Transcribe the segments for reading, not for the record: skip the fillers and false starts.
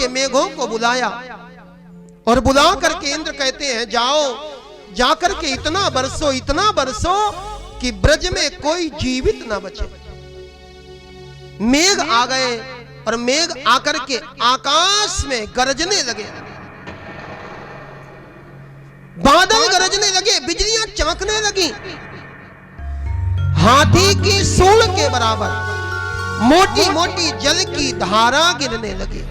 के मेघों को बुलाया और बुला करके इंद्र कहते हैं जाओ, जाकर के इतना बरसो कि ब्रज में कोई जीवित ना बचे। मेघ आ गए और मेघ आकर के आकाश में गरजने लगे, बादल गरजने लगे, बिजलियां चमकने लगी, हाथी की सूंड के बराबर मोटी मोटी जल की धारा गिरने लगी।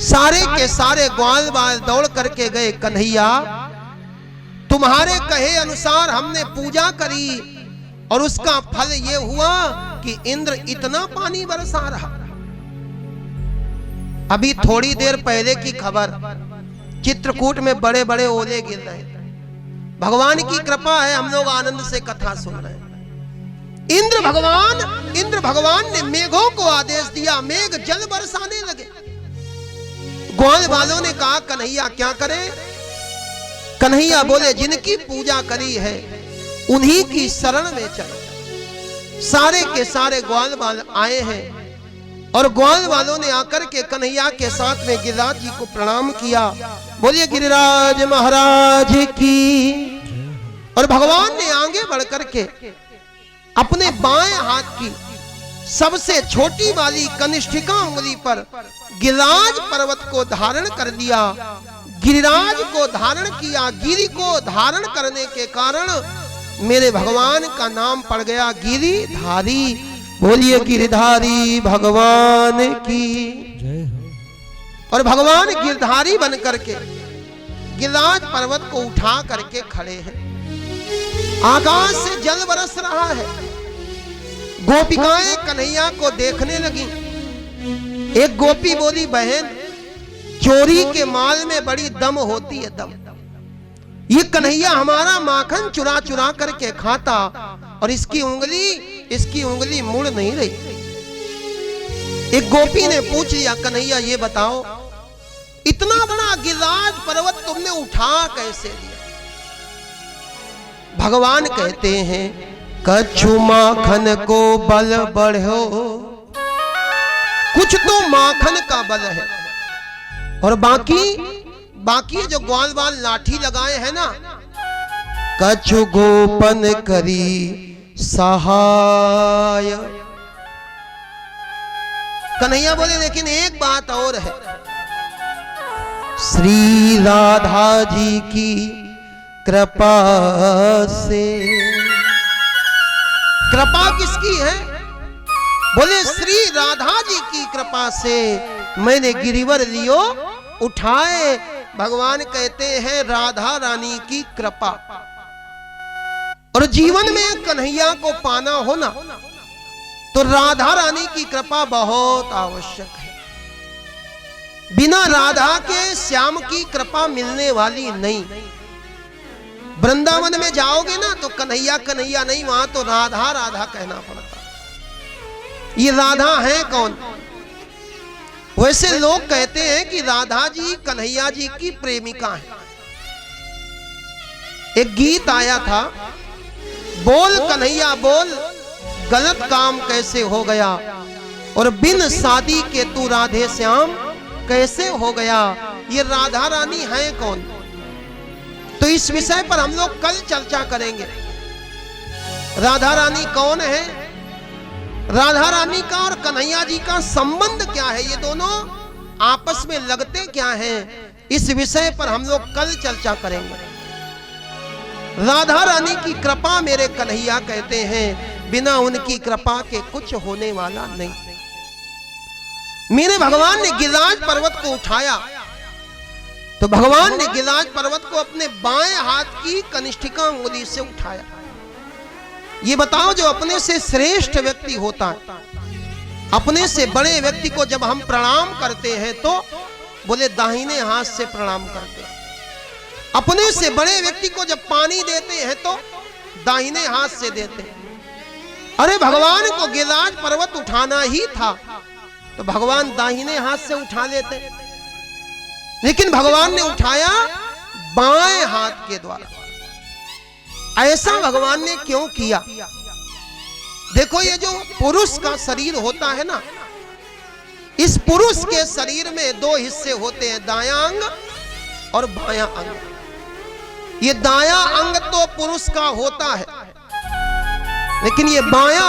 सारे के सारे ग्वाल बाल दौड़ करके गए, कन्हैया तुम्हारे कहे अनुसार हमने पूजा करी और उसका फल ये हुआ कि इंद्र इतना पानी बरसा रहा। अभी थोड़ी देर पहले की खबर, चित्रकूट में बड़े बड़े ओले गिर रहे। भगवान की कृपा है, हम लोग आनंद से कथा सुन रहे हैं। इंद्र भगवान ने मेघों को आदेश दिया, मेघ जल बरसाने लगे। ग्वाल वालों ने कहा कन्हैया क्या करें? कन्हैया बोले जिनकी पूजा करी है उन्हीं की शरण में चलो। सारे के सारे ग्वाल वाल आए हैं और ग्वाल वालों ने आकर के कन्हैया के साथ में गिरिराज जी को प्रणाम किया। बोलिए गिरिराज महाराज की। और भगवान ने आगे बढ़ करके अपने बाएं हाथ की सबसे छोटी वाली कनिष्ठिका उंगली पर गिरिराज पर्वत को धारण कर दिया। गिरिराज को धारण किया, गिरि को धारण करने के कारण मेरे भगवान का नाम पड़ गया गिरिधारी। बोलिए गिरिधारी भगवान की। और भगवान गिरधारी बन करके गिरिराज पर्वत को उठा करके खड़े हैं। आकाश से जल बरस रहा है। गोपिकाएं कन्हैया को देखने लगी। एक गोपी बोली बहन चोरी के माल में बड़ी दम होती है, दम। ये कन्हैया हमारा माखन चुरा चुरा करके खाता और इसकी उंगली मुड़ नहीं रही। एक गोपी ने पूछ लिया कन्हैया ये बताओ इतना बड़ा गिरिराज पर्वत तुमने उठा कैसे लिया? भगवान कहते हैं कछु माखन को बल बढ़ो। कुछ तो माखन का बल है और बाकी जो ग्वाल बाल लाठी लगाए हैं ना, कछु गोपन करी सहाय। कन्हैया बोले लेकिन एक बात और है, श्री राधा जी की कृपा से। कृपा किसकी है? बोले श्री राधा जी की कृपा से मैंने गिरिवर लियो उठाए। भगवान कहते हैं राधा रानी की कृपा। और जीवन में कन्हैया को पाना हो ना तो राधा रानी की कृपा बहुत आवश्यक है। बिना राधा के श्याम की कृपा मिलने वाली नहीं। वृंदावन में जाओगे ना तो कन्हैया कन्हैया नहीं, वहां तो राधा राधा कहना पड़ता। ये राधा है कौन? वैसे लोग कहते हैं कि राधा जी कन्हैया जी की प्रेमिका है। एक गीत आया था, बोल कन्हैया बोल गलत काम कैसे हो गया, और बिन शादी के तू राधे श्याम कैसे हो गया। ये राधा रानी है कौन? तो इस विषय पर हम लोग कल चर्चा करेंगे। राधा रानी कौन है, राधा रानी का और कन्हैया जी का संबंध क्या है, ये दोनों आपस में लगते क्या हैं, इस विषय पर हम लोग कल चर्चा करेंगे। राधा रानी की कृपा मेरे कन्हैया कहते हैं बिना उनकी कृपा के कुछ होने वाला नहीं। मेरे भगवान ने गिरिराज पर्वत को उठाया तो भगवान ने गिरिराज पर्वत को अपने बाएं हाथ की कनिष्ठिका उंगली से उठाया। ये बताओ जो अपने से श्रेष्ठ व्यक्ति होता है, अपने से बड़े व्यक्ति को जब हम प्रणाम करते हैं तो बोले दाहिने हाथ से प्रणाम करते हैं। अपने से बड़े व्यक्ति को जब पानी देते हैं तो दाहिने हाथ से देते हैं। अरे भगवान को गिरिराज पर्वत उठाना ही था तो भगवान दाहिने हाथ से उठा लेते, लेकिन भगवान ने उठाया बाएं हाथ के द्वारा। ऐसा भगवान ने क्यों किया? देखो ये जो पुरुष का शरीर होता है ना, इस पुरुष के शरीर में दो हिस्से होते हैं, दायां अंग और बायां अंग। ये दायां अंग तो पुरुष का होता है, लेकिन ये बायां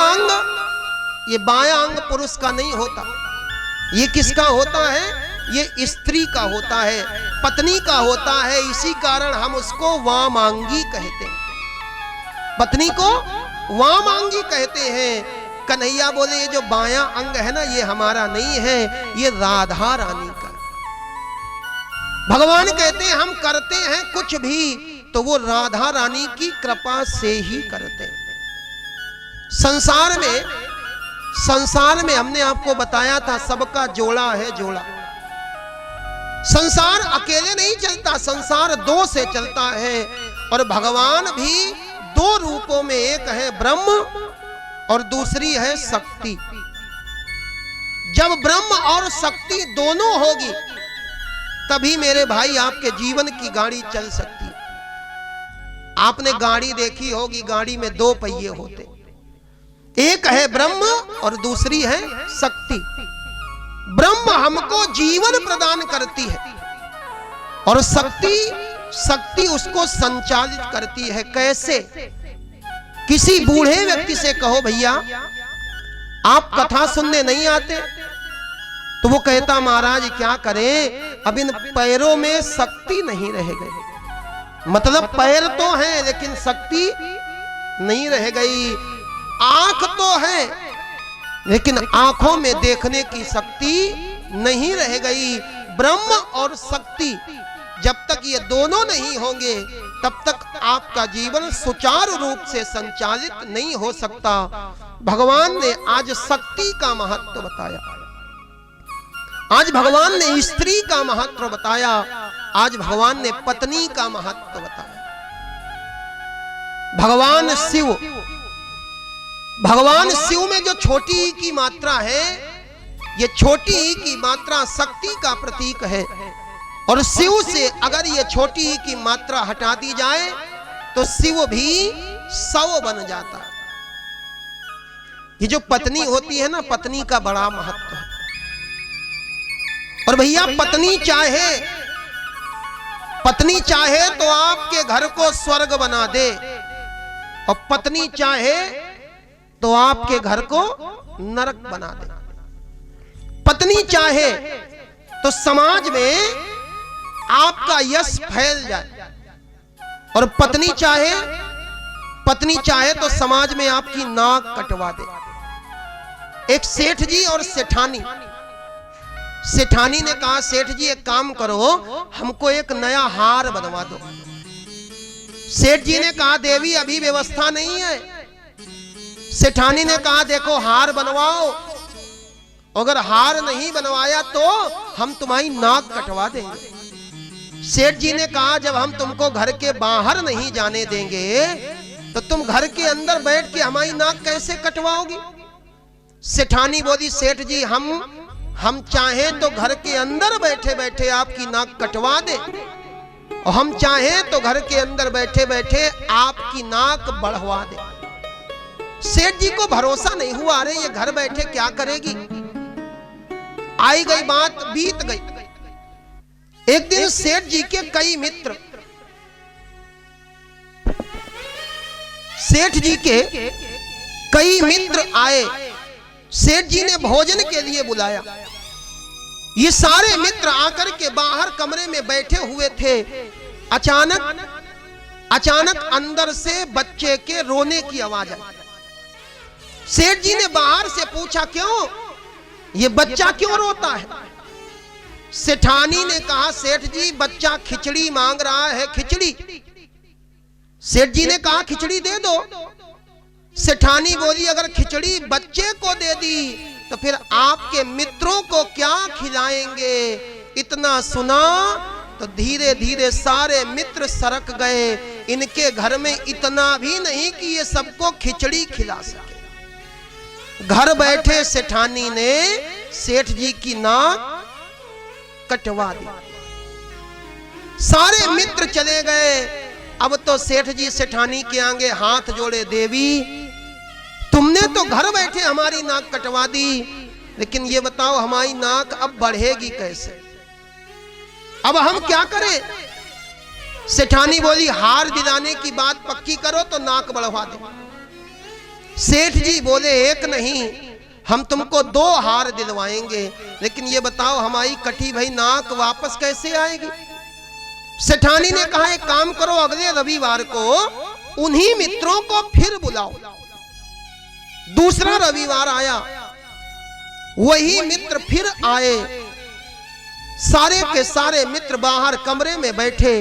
अंग पुरुष का नहीं होता। ये किसका होता है? ये स्त्री का होता है, पत्नी का होता है। इसी कारण हम उसको वामांगी कहते हैं, पत्नी को वामांगी कहते हैं। कन्हैया बोले ये जो बायां अंग है ना, ये हमारा नहीं है, ये राधा रानी का। भगवान कहते हैं हम करते हैं कुछ भी तो वो राधा रानी की कृपा से ही करते हैं। संसार में हमने आपको बताया था सबका जोड़ा है जोड़ा। संसार अकेले नहीं चलता, संसार दो से चलता है। और भगवान भी दो रूपों में, एक है ब्रह्म और दूसरी है शक्ति। जब ब्रह्म और शक्ति दोनों होगी तभी मेरे भाई आपके जीवन की गाड़ी चल सकती है। आपने गाड़ी देखी होगी, गाड़ी में दो पहिए होते, एक है ब्रह्म और दूसरी है शक्ति। ब्रह्म हमको जीवन प्रदान करती है और शक्ति उसको संचालित करती है। कैसे? किसी बूढ़े व्यक्ति से कहो भैया आप कथा सुनने नहीं आते, तो वो कहता महाराज क्या करें, अब इन पैरों में शक्ति नहीं रह गई। मतलब पैर तो हैं लेकिन शक्ति नहीं रह गई। आंख तो है लेकिन आंखों में देखने की शक्ति नहीं रह गई। ब्रह्म और शक्ति जब तक ये दोनों नहीं होंगे तब तक आपका जीवन सुचारू रूप से संचालित नहीं हो सकता। भगवान ने आज शक्ति का महत्व बताया, आज भगवान ने स्त्री का महत्व बताया, आज भगवान ने पत्नी का महत्व बताया। भगवान शिव में जो छोटी ई की मात्रा है, ये छोटी ई की मात्रा शक्ति का प्रतीक है। और शिव से अगर ये छोटी ई की मात्रा हटा दी जाए तो शिव भी 100 बन जाता है। ये जो पत्नी होती है ना, पत्नी का बड़ा महत्व है। और भैया पत्नी चाहे तो आपके घर को स्वर्ग बना दे, और पत्नी चाहे तो आपके घर को नरक बना दे। पत्नी चाहे तो समाज में आपका यश फैल जाए, और पत्नी चाहे तो समाज में आपकी नाक कटवा दे। एक सेठ जी और सेठानी ने कहा सेठ जी एक काम करो, हमको एक नया हार बनवा दो। सेठ जी ने कहा देवी अभी व्यवस्था नहीं है। सेठानी ने कहा देखो हार बनवाओ, अगर हार नहीं बनवाया तो हम तुम्हारी नाक कटवा देंगे। सेठ जी ने कहा जब हम तुमको घर के बाहर नहीं जाने देंगे तो तुम घर के अंदर बैठ के हमारी नाक कैसे कटवाओगी? सेठानी बोली सेठ जी हम चाहें तो घर के अंदर बैठे बैठे आपकी नाक कटवा दे, और हम चाहें तो घर के अंदर बैठे बैठे आपकी नाक बढ़वा दे। सेठ जी को भरोसा नहीं हुआ, अरे ये घर बैठे क्या करेगी। आई गई बात बीत गई। एक दिन सेठ जी के कई मित्र, आए। सेठ जी ने भोजन के लिए बुलाया। ये सारे मित्र आकर के बाहर कमरे में बैठे हुए थे। अचानक अंदर से बच्चे के रोने की आवाज आई। सेठ जी ने बाहर से पूछा क्यों, ये बच्चा क्यों रोता है? सेठानी ने कहा सेठ जी बच्चा खिचड़ी मांग रहा है, खिचड़ी। सेठ जी ने कहा खिचड़ी दे दो। सेठानी बोली अगर खिचड़ी बच्चे को दे दी तो फिर आपके मित्रों को क्या खिलाएंगे? इतना सुना तो धीरे धीरे सारे मित्र सरक गए। इनके घर में इतना भी नहीं कि ये सबको खिचड़ी खिला सके। घर बैठे सेठानी ने सेठ जी की नाक कटवा दी। सारे मित्र चले गए। अब तो सेठ जी सेठानी के आगे हाथ जोड़े, देवी तुमने तो घर बैठे हमारी नाक कटवा दी, लेकिन ये बताओ हमारी नाक अब बढ़ेगी कैसे? अब हम क्या करें? सेठानी बोली हार दिलाने की बात पक्की करो तो नाक बढ़वा दे। सेठ जी बोले एक नहीं, हम तुमको 2 हार दिलवाएंगे, लेकिन ये बताओ हमारी कटी भई नाक वापस कैसे आएगी? सेठानी ने कहा एक काम करो, अगले रविवार को उन्हीं मित्रों को फिर बुलाओ। दूसरा रविवार आया, वही मित्र फिर आए। सारे के सारे मित्र बाहर कमरे में बैठे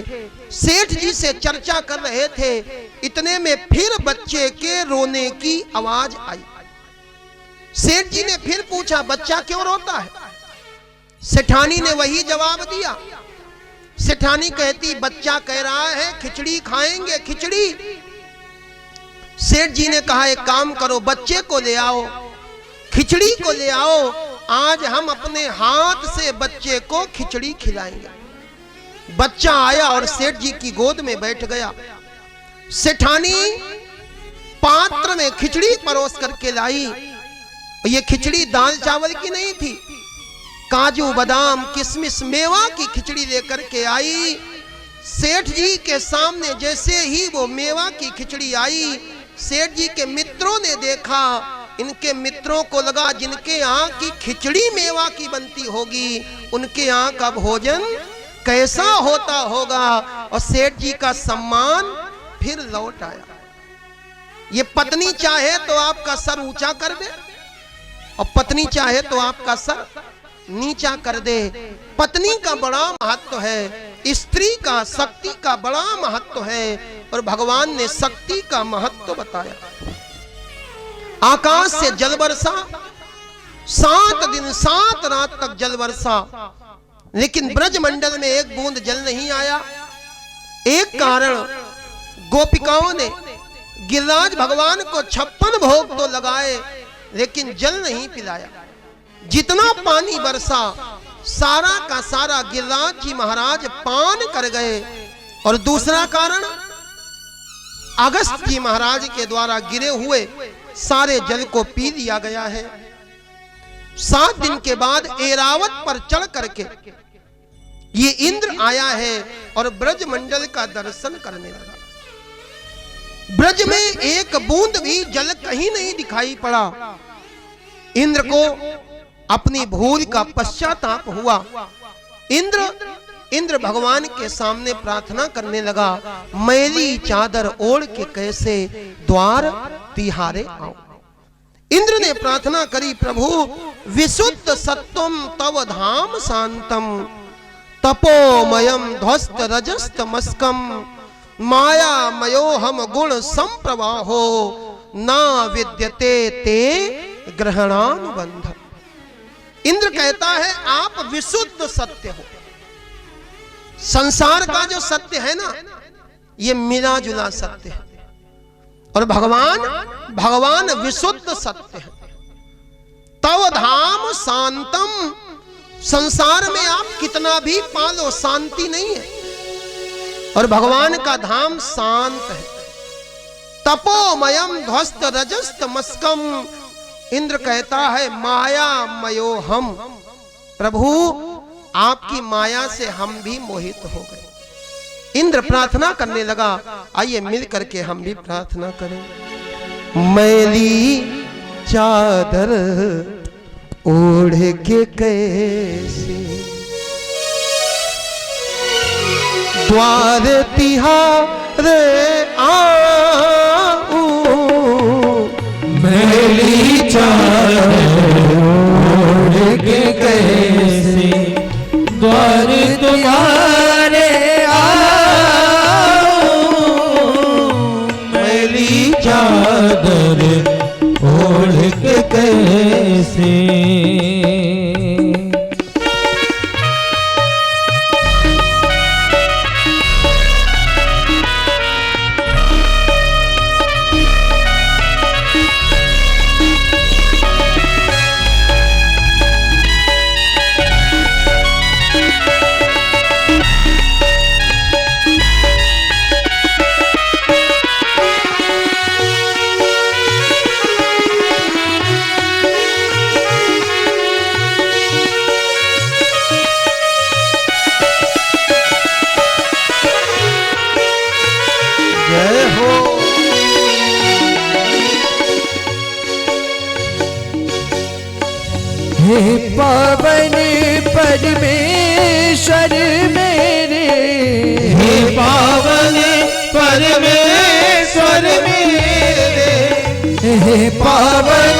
सेठ जी से चर्चा कर रहे थे। इतने में फिर बच्चे के रोने की आवाज आई। सेठ जी ने फिर पूछा बच्चा क्यों रोता है? सेठानी ने वही जवाब दिया। सेठानी कहती बच्चा कह रहा है खिचड़ी खाएंगे, खिचड़ी। सेठ जी ने कहा एक काम करो, बच्चे को ले आओ, खिचड़ी को ले आओ, आज हम अपने हाथ से बच्चे को खिचड़ी खिलाएंगे। बच्चा आया और सेठ जी की गोद में बैठ गया। सेठानी पात्र में खिचड़ी परोस करके लाई। ये खिचड़ी दाल चावल की नहीं थी, काजू बादाम किशमिश मेवा की खिचड़ी लेकर के आई। सेठ जी के सामने जैसे ही वो मेवा की खिचड़ी आई, सेठ जी के मित्रों ने देखा। इनके मित्रों को लगा जिनके यहाँ की खिचड़ी मेवा की बनती होगी, उनके यहाँ का भोजन कैसा होता होगा। और सेठ जी का सम्मान फिर लौट आया। ये पत्नी चाहे तो आपका सर ऊंचा कर दे और पत्नी चाहे तो आपका सर नीचा कर दे। पत्नी का बड़ा महत्व है, स्त्री का शक्ति का बड़ा महत्व है, और भगवान ने शक्ति का महत्व बताया। आकाश से जल वर्षा, 7 दिन 7 रात तक जल वर्षा, लेकिन ब्रज मंडल में एक बूंद जल नहीं आया। एक कारण, गोपिकाओं ने गिरिराज भगवान को 56 भोग तो लगाए, लेकिन जल नहीं पिलाया। जितना पानी बरसा सारा का सारा गिरिराज जी महाराज पान कर गए। और दूसरा कारण, अगस्त जी महाराज के द्वारा गिरे हुए सारे जल को पी लिया गया है। 7 दिन के बाद ऐरावत पर चढ़ करके ये इंद्र आया है और ब्रज मंडल का दर्शन करने लगा। ब्रज में एक बूंद भी जल कहीं नहीं दिखाई पड़ा। इंद्र को अपनी भूल का पश्चाताप हुआ। इंद्र भगवान के सामने प्रार्थना करने लगा, मैली चादर ओढ़ के कैसे द्वार तिहारे आऊं। इंद्र ने प्रार्थना करी, प्रभु विशुद्ध सत्वम तव धाम शांतम, तपोमयम ध्वस्त रजस्तमस्कम, माया मयो हम गुण संप्रवाहो, ना विद्यते ते ग्रहणानुबंध। इंद्र कहता है आप विशुद्ध सत्य हो। संसार का जो सत्य है ना, ये मिला जुला सत्य है, और भगवान विशुद्ध सत्य है। तव धाम शांतम, संसार में आप कितना भी पालो शांति नहीं है, और भगवान का धाम शांत है। तपोमयम ध्वस्त रजस्तमस्कम, इंद्र कहता है माया मयो हम, प्रभु आपकी माया से हम भी मोहित हो गए। इंद्र प्रार्थना करने लगा, आइए मिल करके हम भी प्रार्थना करें। मैली चादर ओढ़ के कैसे द्वार तिहारे आऊं, मैली चादर ओढ़ के कैसे द्वार तुम्हारे आऊं, मैली चादर ओढ़ के कैसे। हे पावन परमेश्वर मेरे, हे पावन परमेश्वर मेरे, हे पावन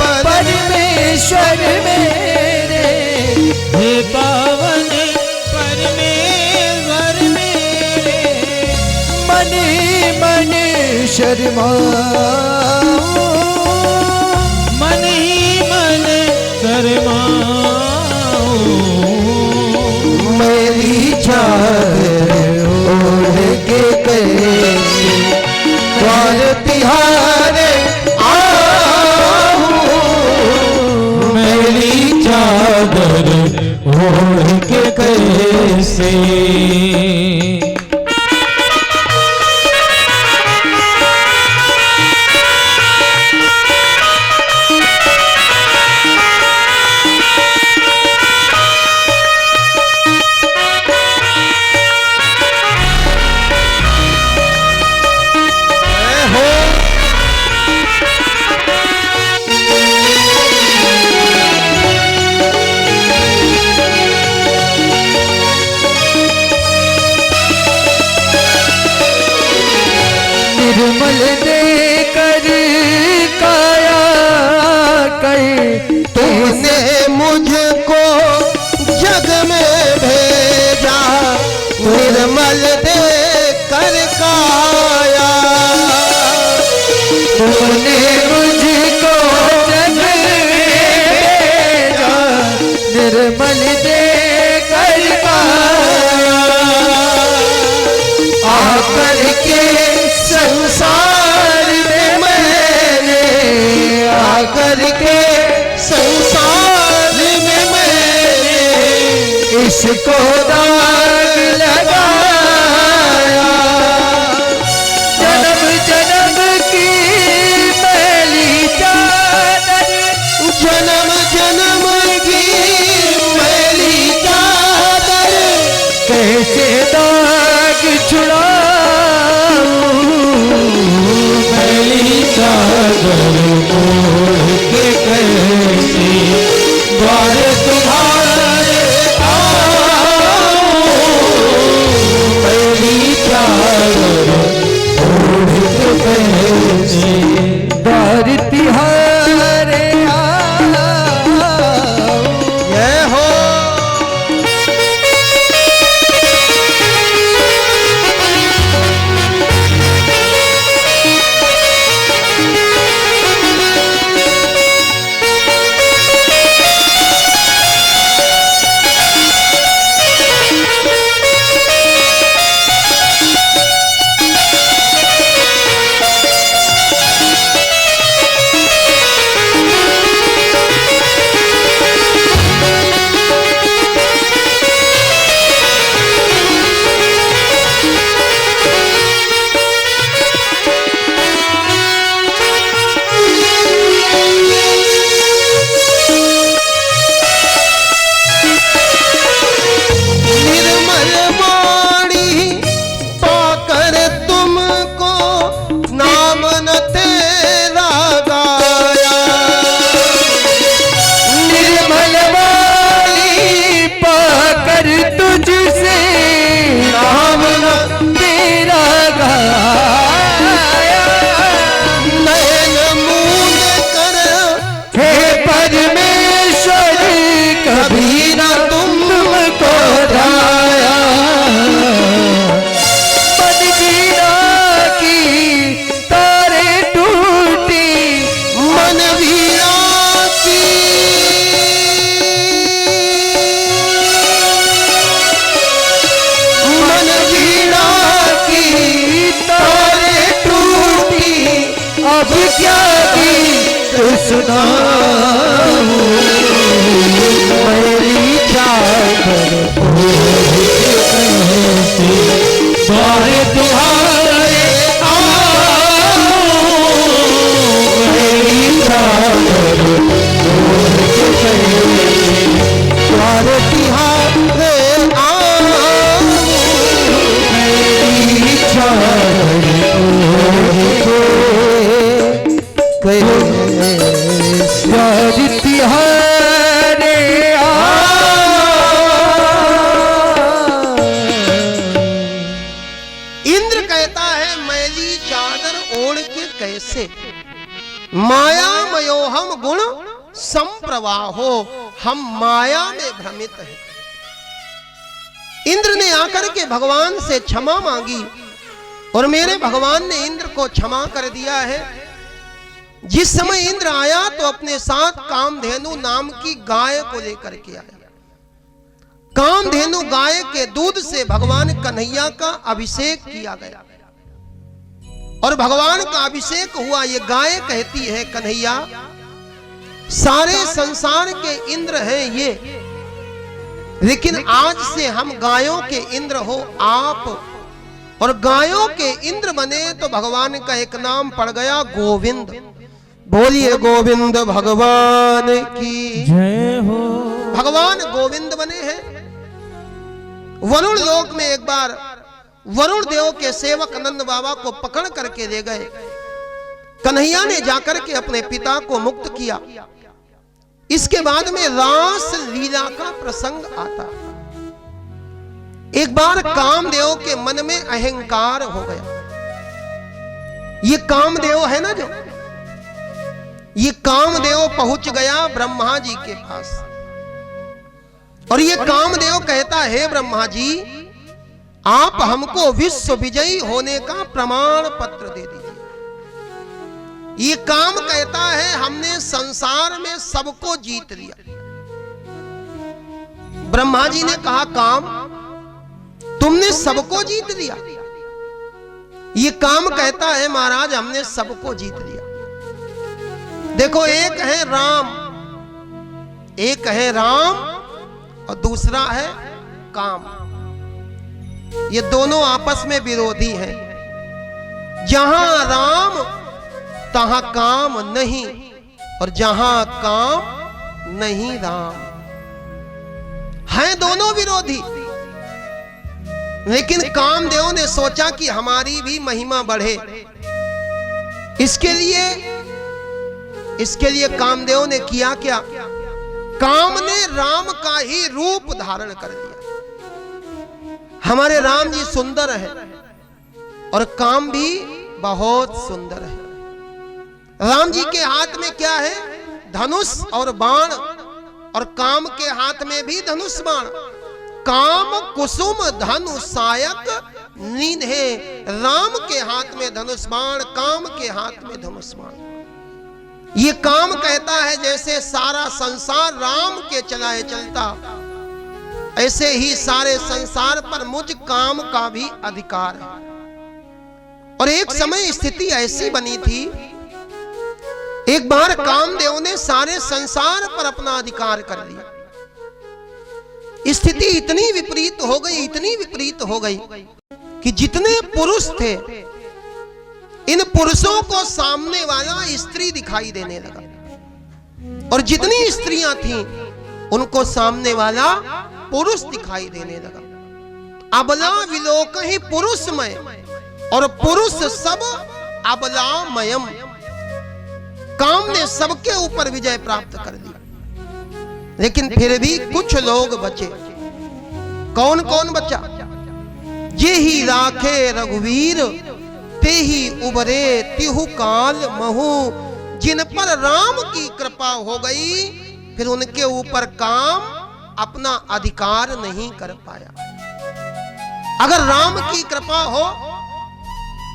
परमेश्वर मेरे, हे पावन परमेश्वर मेरे। मन मन शर्माओ, मन ही मन शर्माओ, मेरी चादर ओढ़ के कैसे द्वार तिहारे आओ, मेरी चादर ओढ़ के कैसे। निर्मल देकर काया कर तुमने मुझको जग में भेजा, निर्मल देकर काया तुमने मुझको जग में भेजा, निर्मल देकर काया आकर के संसार में मैंने, आकर के संसार में मैंने इसको दाग लगाया। जन्म जन्म की मैली चादर, जन्म जन्म की मैली चादर कैसे दाग छुड़ाऊं, चादर ओढ़ के कैसे द्वार तुम्हारे आओ, मेरी चादर ओढ़ के कैसे द्वार तिहारे आओ। ये हो मेरी चादर द्वारे तुम्हारे आओ, मेरी चादर द्वारे तुम्हारे आओ, मेरी चादर कैसे तिहार हम गुण संप्रवाहो, हम माया में भ्रमित हैं। इंद्र ने आकर के भगवान से क्षमा मांगी और मेरे भगवान ने इंद्र को क्षमा कर दिया है। जिस समय इंद्र आया तो अपने साथ कामधेनु नाम की गाय को लेकर के आया। कामधेनु गाय के दूध से भगवान कन्हैया का अभिषेक किया गया और भगवान का अभिषेक हुआ। ये गाय कहती है, कन्हैया सारे संसार के इंद्र हैं ये, लेकिन आज से हम गायों के इंद्र हो आप, और गायों के इंद्र बने तो भगवान का एक नाम पड़ गया गोविंद। बोलिए गोविंद भगवान की जय हो। भगवान गोविंद बने हैं। वरुण लोक में एक बार वरुण देव के सेवक नंद बाबा को पकड़ करके ले गए। कन्हैया ने जाकर के अपने पिता को मुक्त किया। इसके बाद में रास लीला का प्रसंग आता। एक बार कामदेव के मन में अहंकार हो गया। ये कामदेव है ना, जो ये कामदेव पहुंच गया ब्रह्मा जी के पास और ये कामदेव कहता है, ब्रह्मा जी आप हमको विश्व विजयी होने का प्रमाण पत्र दे दीजिए। ये काम कहता है हमने संसार में सबको जीत लिया। ब्रह्मा जी ने कहा, काम तुमने सबको जीत लिया? ये काम कहता है, महाराज हमने सबको जीत लिया। देखो, एक है राम, एक है राम और दूसरा है काम। ये दोनों आपस में विरोधी हैं। जहां राम तहां काम नहीं और जहां काम नहीं राम। हैं दोनों विरोधी, लेकिन कामदेव ने सोचा कि हमारी भी महिमा बढ़े। इसके लिए कामदेव ने किया क्या? काम ने राम का ही रूप धारण कर दिया। हमारे राम जी सुंदर है और काम भी बहुत सुंदर है। राम जी के हाथ में क्या है? धनुष और बाण, और काम के हाथ में भी धनुष बाण। काम कुसुम धनुषायक नीन्हे, राम के हाथ में धनुष बाण, काम के हाथ में धनुष बाण। ये काम कहता है जैसे सारा संसार राम के चलाए चलता, ऐसे ही सारे संसार पर मुझ काम का भी अधिकार है। और एक समय स्थिति ऐसी बनी थी, एक बार कामदेव ने सारे संसार पर अपना अधिकार कर लिया। स्थिति इतनी विपरीत हो गई, इतनी विपरीत हो गई कि जितने पुरुष थे, इन पुरुषों को सामने वाला स्त्री दिखाई देने लगा और जितनी स्त्रियां थीं उनको सामने वाला पुरुष दिखाई देने लगा। अबला विलोक ही पुरुषमय और पुरुष सब अबलामयम। काम ने सबके ऊपर विजय प्राप्त कर ली, लेकिन फिर भी कुछ लोग बचे। कौन कौन बचा? जे ही राखे रघुवीर ते ही उबरे तिहु काल महु। जिन पर राम की कृपा हो गई, फिर उनके ऊपर काम अपना अधिकार नहीं कर पाया। अगर राम की कृपा हो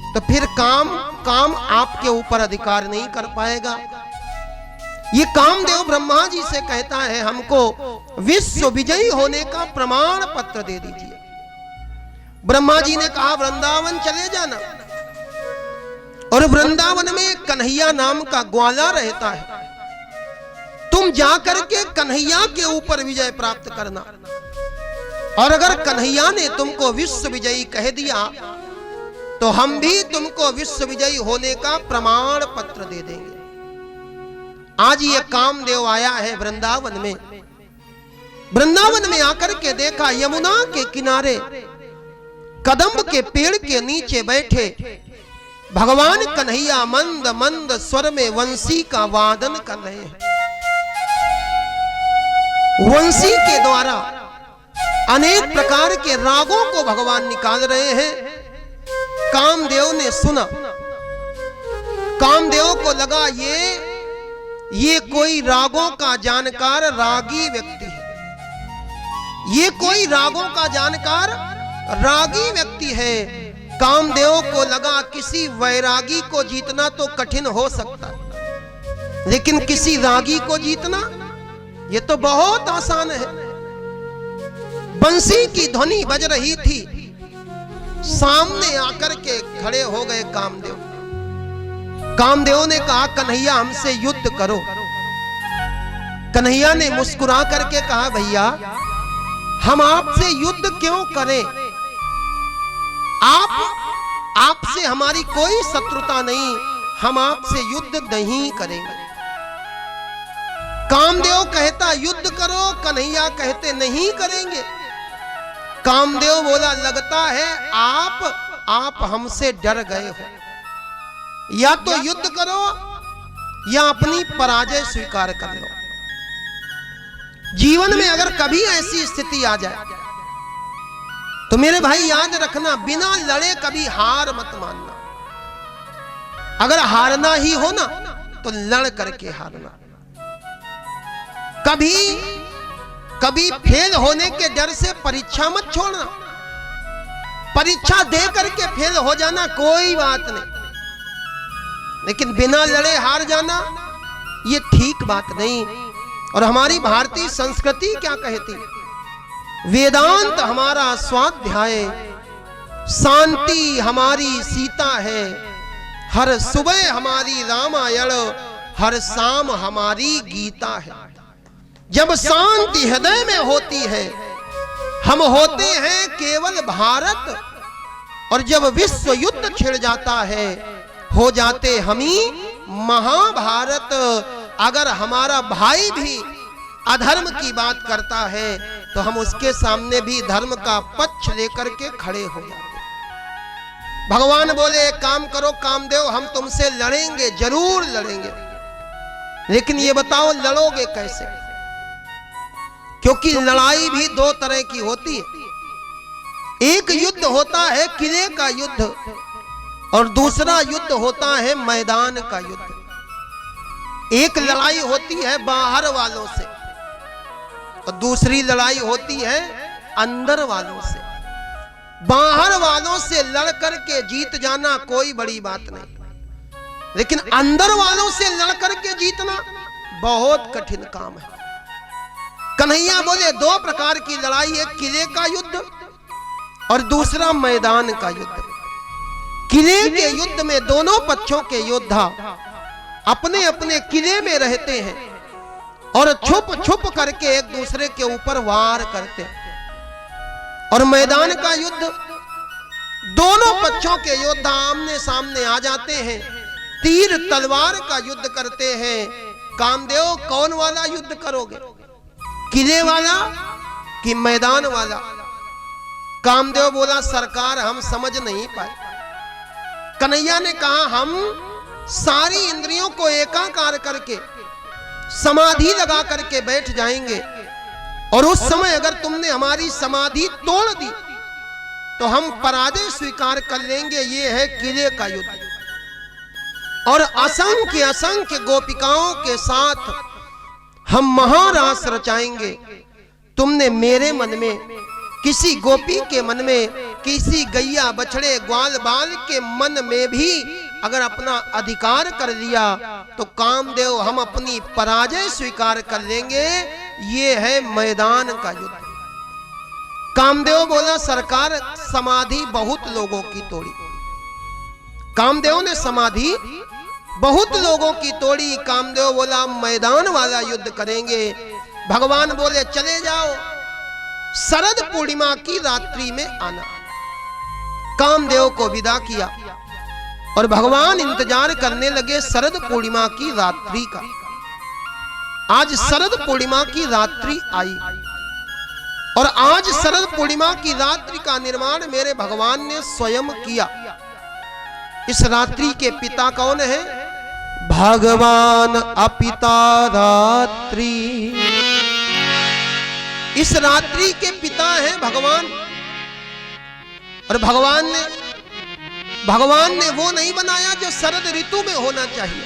तो फिर काम आपके ऊपर अधिकार नहीं कर पाएगा। ये कामदेव ब्रह्मा जी से कहता है, हमको विश्व विजयी होने का प्रमाण पत्र दे दीजिए। ब्रह्मा जी ने कहा, वृंदावन चले जाना और वृंदावन में कन्हैया नाम का ग्वाला रहता है, तुम जाकर के कन्हैया के ऊपर विजय प्राप्त करना। और अगर कन्हैया ने तुमको विश्व विजयी कह दिया तो हम भी तुमको विश्व विजयी होने का प्रमाण पत्र दे देंगे। आज ये कामदेव आया है वृंदावन में। वृंदावन में आकर के देखा, यमुना के किनारे कदम्ब के पेड़ के नीचे बैठे भगवान कन्हैया मंद मंद स्वर में वंशी का वादन कर रहे हैं। वंशी के द्वारा अनेक प्रकार के रागों को भगवान निकाल रहे हैं। कामदेव ने सुना, कामदेव को लगा ये कोई रागों का जानकार रागी व्यक्ति है। ये कोई रागों का जानकार रागी व्यक्ति है। कामदेव को लगा किसी वैरागी को जीतना तो कठिन हो सकता है, लेकिन किसी रागी को जीतना ये तो बहुत आसान है। बंसी की ध्वनि बज रही थी, सामने आकर के खड़े हो गए कामदेव। कामदेव ने कहा, कन्हैया हमसे युद्ध करो। कन्हैया ने मुस्कुरा करके कहा, भैया हम आपसे युद्ध क्यों करें? आपसे हमारी कोई शत्रुता नहीं, हम आपसे युद्ध नहीं करेंगे। कामदेव कहता युद्ध करो, कन्हैया कहते नहीं करेंगे। कामदेव बोला, लगता है आप हमसे डर गए हो। या तो युद्ध करो या अपनी पराजय स्वीकार कर लो। जीवन में अगर कभी ऐसी स्थिति आ जाए तो मेरे भाई याद रखना, बिना लड़े कभी हार मत मानना। अगर हारना ही हो ना तो लड़ करके हारना। कभी फेल होने के डर से परीक्षा मत छोड़ना। परीक्षा दे करके फेल हो जाना कोई बात नहीं, लेकिन बिना लड़े हार जाना ये ठीक बात नहीं। और हमारी भारतीय संस्कृति क्या कहती? वेदांत हमारा स्वाध्याय, शांति हमारी सीता है, हर सुबह हमारी रामायण, हर शाम हमारी गीता है। जब शांति हृदय में होती है हम होते हैं केवल भारत, और जब विश्व युद्ध छिड़ जाता है हो जाते हम ही महाभारत। अगर हमारा भाई भी अधर्म की बात करता है तो हम उसके सामने भी धर्म का पक्ष लेकर के खड़े हो जाते। भगवान बोले, एक काम करो कामदेव, हम तुमसे लड़ेंगे, जरूर लड़ेंगे, लेकिन ये बताओ लड़ोगे कैसे? क्योंकि लड़ाई भी दो तरह की होती है। एक युद्ध होता है किले का युद्ध, और दूसरा युद्ध होता है मैदान का युद्ध। एक लड़ाई होती है बाहर वालों से और दूसरी लड़ाई होती है अंदर वालों से। बाहर वालों से लड़ करके जीत जाना कोई बड़ी बात नहीं, लेकिन अंदर वालों से लड़ करके जीतना बहुत कठिन काम है। कन्हैया बोले, दो प्रकार की लड़ाई, एक किले का युद्ध और दूसरा मैदान का युद्ध। किले के युद्ध में दोनों पक्षों के योद्धा अपने अपने किले में रहते हैं और छुप छुप करके एक दूसरे के ऊपर वार करते हैं। और मैदान का युद्ध, दोनों पक्षों के योद्धा आमने सामने आ जाते हैं, तीर तलवार का युद्ध करते हैं। कामदेव कौन वाला युद्ध करोगे, किले वाला कि मैदान वाला? कामदेव बोला, सरकार हम समझ नहीं पाए। कन्हैया ने कहा, हम सारी इंद्रियों को एकाकार करके समाधि लगा करके बैठ जाएंगे, और उस समय अगर तुमने हमारी समाधि तोड़ दी तो हम पराजय स्वीकार कर लेंगे। ये है किले का युद्ध। और असंख्य असंख्य गोपिकाओं के साथ हम महारास रचाएंगे। तुमने मेरे मन में, किसी गोपी के मन में, किसी गैया बछड़े ग्वाल बाल के मन में भी अगर अपना अधिकार कर लिया तो कामदेव हम अपनी पराजय स्वीकार कर लेंगे। ये है मैदान का युद्ध। कामदेव बोला, सरकार समाधि बहुत लोगों की तोड़ी। कामदेव ने समाधि बहुत लोगों की तोड़ी। कामदेव बोला, मैदान वाला युद्ध करेंगे। भगवान बोले, चले जाओ, शरद पूर्णिमा की रात्रि में आना। कामदेव को विदा किया और भगवान इंतजार करने लगे शरद पूर्णिमा की रात्रि का। आज शरद पूर्णिमा की रात्रि आई और आज शरद पूर्णिमा की रात्रि का निर्माण मेरे भगवान ने स्वयं किया। इस रात्रि के पिता कौन है? भगवान अपिता रात्रि। इस रात्रि के पिता हैं भगवान। और भगवान ने वो नहीं बनाया जो शरद ऋतु में होना चाहिए।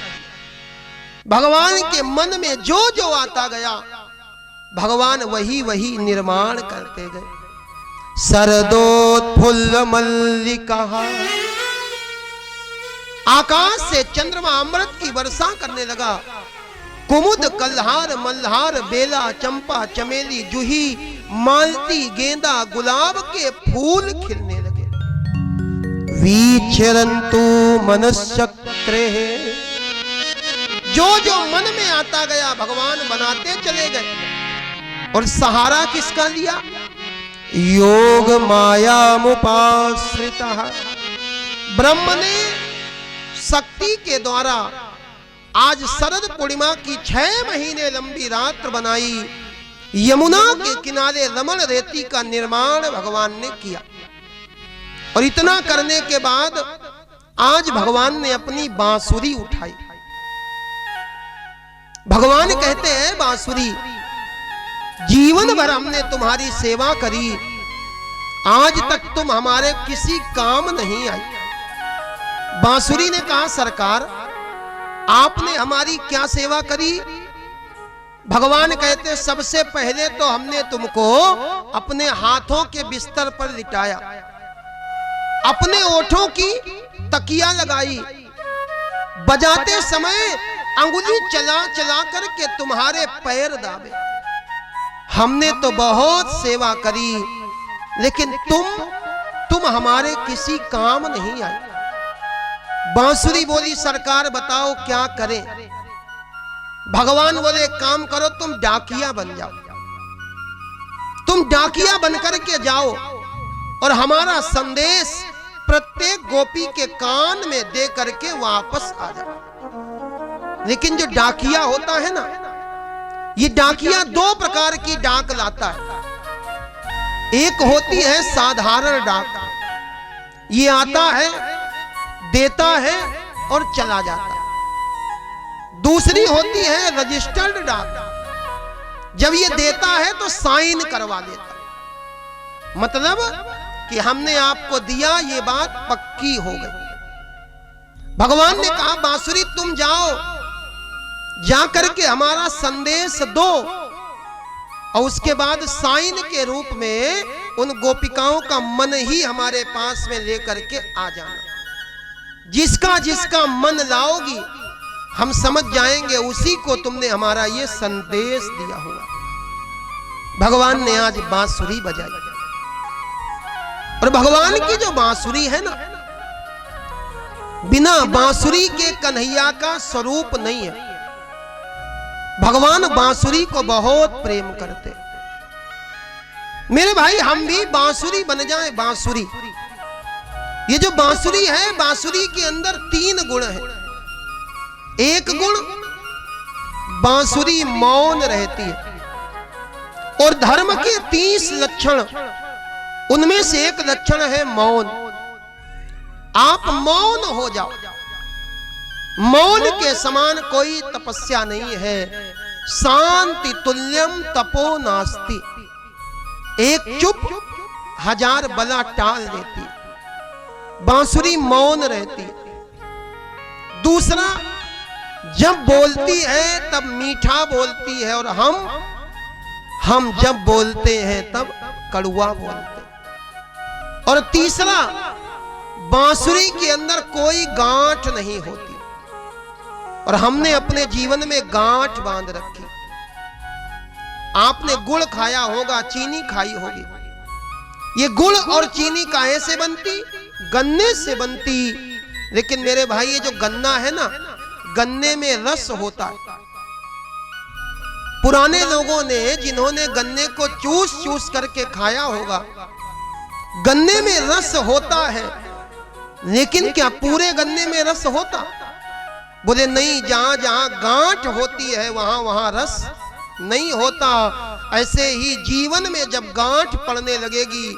भगवान के मन में जो जो आता गया भगवान वही वही निर्माण करते गए। सरदोत्फुल्ल मल्लिका, आकाश से चंद्रमा अमृत की वर्षा करने लगा। कुमुद कल्हार मल्हार बेला चंपा चमेली जूही मालती गेंदा गुलाब के फूल खिलने लगे। विचरन्तु मनश्चक्रे, जो जो मन में आता गया भगवान बनाते चले गए। और सहारा किसका लिया? योग माया मुपाश्रिता, ब्रह्म ने शक्ति के द्वारा आज शरद पूर्णिमा की 6 महीने लंबी रात्र बनाई। यमुना के किनारे रमण रेती का निर्माण भगवान ने किया। और इतना करने के बाद आज भगवान ने अपनी बांसुरी उठाई। भगवान कहते हैं बांसुरी, जीवन भर हमने तुम्हारी सेवा करी, आज तक तुम हमारे किसी काम नहीं आई। बांसुरी ने कहा सरकार आपने हमारी क्या सेवा करी? भगवान कहते सबसे पहले तो हमने तुमको अपने हाथों के बिस्तर पर लिटाया, अपने ओठों की तकिया लगाई, बजाते समय अंगुली चला चला करके तुम्हारे पैर दाबे। हमने तो बहुत सेवा करी, लेकिन तुम हमारे किसी काम नहीं आई। बांसुरी बोली सरकार बताओ क्या करें? भगवान बोले काम करो, तुम डाकिया बन जाओ, तुम डाकिया बन करके जाओ और हमारा संदेश प्रत्येक गोपी के कान में दे करके वापस आ जाओ। लेकिन जो डाकिया होता है ना, ये डाकिया 2 प्रकार की डाक लाता है। एक होती है साधारण डाक, ये आता है देता है और चला जाता है। दूसरी होती है रजिस्टर्ड डाक, जब ये देता है तो साइन करवा देता है, मतलब कि हमने आपको दिया, ये बात पक्की हो गई। भगवान ने कहा बांसुरी तुम जाओ, जा करके हमारा संदेश दो और उसके बाद साइन के रूप में उन गोपिकाओं का मन ही हमारे पास में लेकर के आ जाना। जिसका जिसका मन लाओगी हम समझ जाएंगे उसी को तुमने हमारा ये संदेश दिया हुआ। भगवान ने आज बांसुरी बजाई और भगवान की जो बांसुरी है ना, बिना बांसुरी के कन्हैया का स्वरूप नहीं है। भगवान बांसुरी को बहुत प्रेम करते। मेरे भाई हम भी बांसुरी बन जाए। बांसुरी, ये जो बांसुरी है, बांसुरी के अंदर 3 गुण हैं। एक गुण बांसुरी मौन रहती है और धर्म के 30 लक्षण, उनमें से एक लक्षण है मौन। आप मौन हो जाओ, मौन के समान कोई तपस्या नहीं है। शांति तुल्यम तपो नास्ति, एक चुप 1000 बला टाल देती। बांसुरी मौन रहती। दूसरा, जब बोलती है तब मीठा बोलती है और हम जब बोलते हैं तब कड़वा बोलते हैं। और तीसरा, बांसुरी के अंदर कोई गांठ नहीं होती और हमने अपने जीवन में गांठ बांध रखी। आपने गुड़ खाया होगा, चीनी खाई होगी। ये गुड़ और चीनी काहे से बनती? गन्ने से बनती। लेकिन मेरे भाई ये जो गन्ना है ना, गन्ने में रस होता है। पुराने लोगों ने जिन्होंने गन्ने को चूस चूस करके खाया होगा, गन्ने में रस होता है। लेकिन क्या पूरे गन्ने में रस होता? बोले नहीं, जहां जहां गांठ होती है वहां वहां रस नहीं होता। ऐसे ही जीवन में जब गांठ पड़ने लगेगी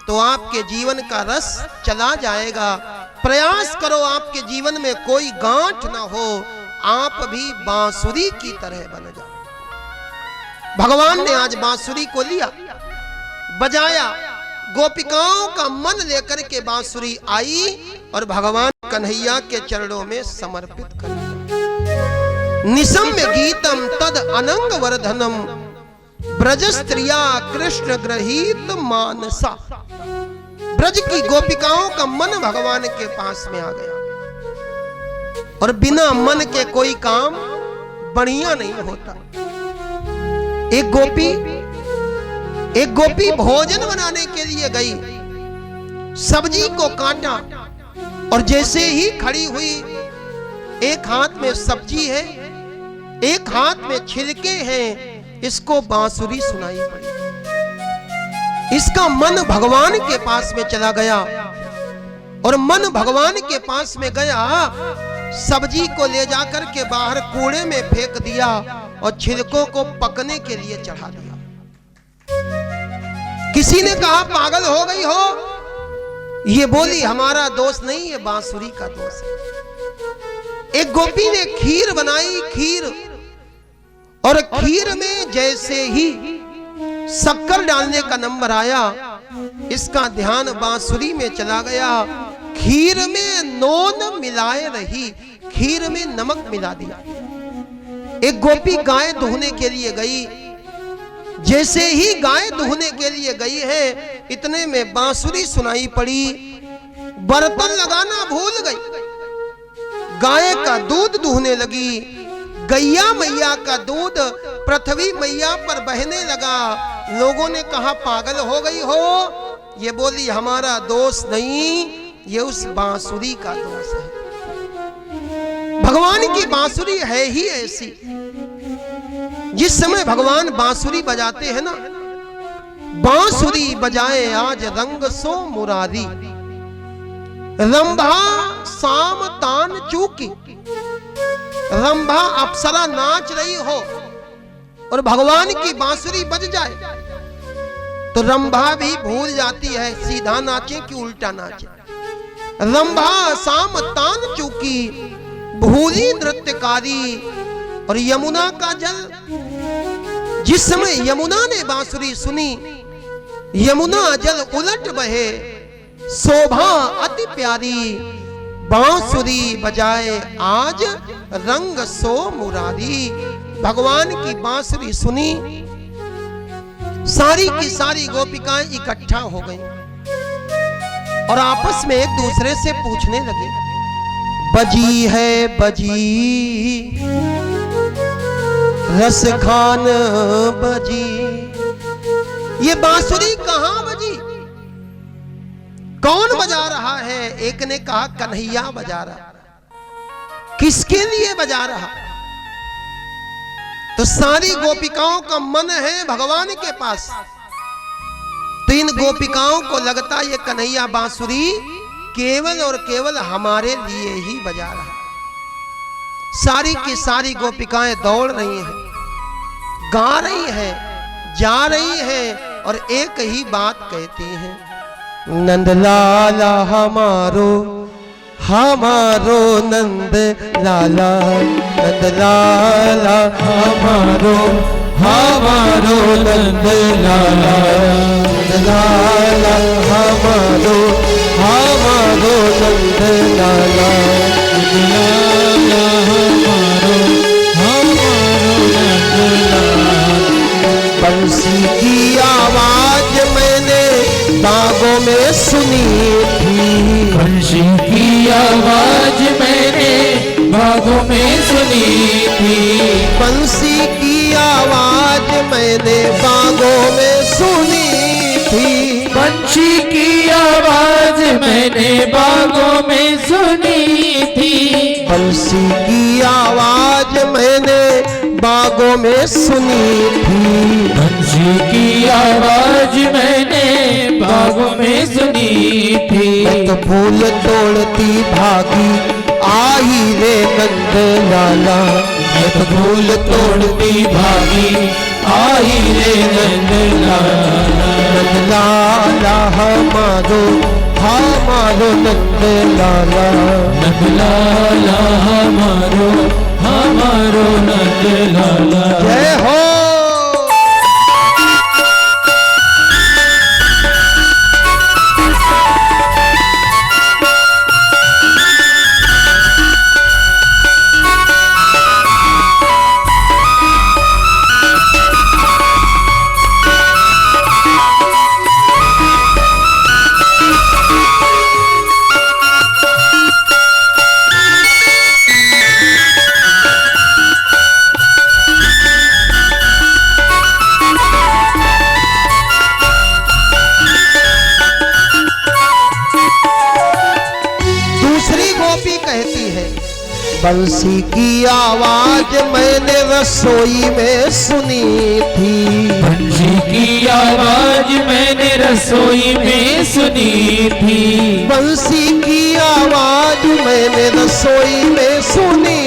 तो आपके जीवन का रस चला जाएगा। प्रयास करो आपके जीवन में कोई गांठ ना हो, आप भी बांसुरी की तरह बन जाओ। भगवान ने आज बांसुरी को लिया, बजाया, गोपिकाओं का मन लेकर के बांसुरी आई और भगवान कन्हैया के चरणों में समर्पित कर दिया। निशम्य गीतम तद अनंग वर्धनम ब्रज स्त्रिया कृष्ण ग्रहीत मानसा। ब्रज की गोपिकाओं का मन भगवान के पास में आ गया, और बिना मन के कोई काम बढ़िया नहीं होता। एक गोपी भोजन बनाने के लिए गई, सब्जी को काटा, और जैसे ही खड़ी हुई, एक हाथ में सब्जी है, एक हाथ में छिलके हैं, इसको बांसुरी सुनाई पड़ी। इसका मन भगवान के पास में चला गया, और मन भगवान के पास में गया, सब्जी को ले जाकर के बाहर कूड़े में फेंक दिया और छिलकों को पकने के लिए चढ़ा दिया। किसी ने कहा पागल हो गई हो? ये बोली हमारा दोष नहीं है, बांसुरी का दोष है। एक गोपी ने खीर बनाई, खीर, और खीर में जैसे ही शक्कर डालने का नंबर आया, इसका ध्यान बांसुरी में चला गया। खीर में नोन मिलाए रही, खीर में नमक मिला दिया। एक गोपी गाय दुहने के लिए गई, जैसे ही गाय दुहने के लिए गई है, इतने में बांसुरी सुनाई पड़ी। बर्तन लगाना भूल गई, गाय का दूध दुहने लगी। गैया मैया का दूध पृथ्वी मैया पर बहने लगा। लोगों ने कहा पागल हो गई हो? ये बोली हमारा दोष नहीं, ये उस बांसुरी का दोष है। भगवान की बांसुरी है ही ऐसी। जिस समय भगवान बांसुरी बजाते हैं ना, बांसुरी बजाए आज रंग सो मुरारी, रंभा साम तान चूकी। रंभा अप्सरा नाच रही हो और भगवान की बांसुरी बज जाए तो रंभा भी भूल जाती है सीधा नाचे कि उल्टा नाचे। रंभा साम तान चूकी, भूली नृत्यकारी। और यमुना का जल, जिस समय यमुना ने बांसुरी सुनी, यमुना जल उलट बहे, शोभा अति प्यारी। बांसुरी बजाए आज रंग सो मुरारी। भगवान की बांसुरी सुनी, सारी की सारी गोपिकाएं इकट्ठा हो गईं और आपस में एक दूसरे से पूछने लगे, बजी है बजी, रस खान बजी, ये बांसुरी कहां बजी? कौन बजा रहा है? एक ने कहा कन्हैया बजा रहा। किसके लिए बजा रहा? तो सारी गोपिकाओं का मन है भगवान के पास। तो इन गोपिकाओं को लगता ये कन्हैया बांसुरी केवल और केवल हमारे लिए ही बजा रहा। सारी की सारी गोपिकाएं दौड़ रही हैं, गा रही हैं, जा रही हैं और एक ही बात कहती हैं, नंदलाला हमारो, हमारो नंद लाला, नंद लाला हमारो, हमारो नंद लाला, नंद लाला हमारो, हमारो नंद लाला, नंद लाला हमारो, हमारो नंद लाला। बंसी की आवाज मैंने बागों में सुनी थी, बंसी की आवाज मैंने बागों में सुनी थी, बंसी की आवाज मैंने बागों में सुनी थी, बंसी की आवाज मैंने बागों में सुनी थी, बंसी की आवाज मैंने बागों में सुनी थी, बंसी की आवाज मैंने बागों में सुनी थी। मैं तो फूल तोड़ती भागी आई रे नंद लाला, मैं तो फूल तोड़ती भागी आई रे नंद लाला, नंद लाला हमारो, हमारो नंद लाला, नंद लाला हमारो, हमारो नंद लाला। जय हो। बंसी की आवाज मैंने रसोई में सुनी थी। बंसी की आवाज मैंने रसोई में सुनी थी। बंसी की आवाज मैंने रसोई में सुनी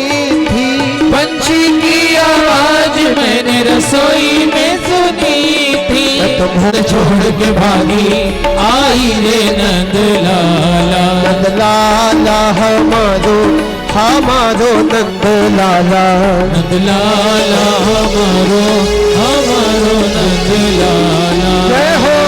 थी। बंसी की आवाज मैंने रसोई में सुनी थी। तो घर छोड़ के भागी आई रे नंद लाला। नंद लाला हमारो हमारो नंद लाला। नंद लाला हमारो हमारो नंद लाला। जय हो।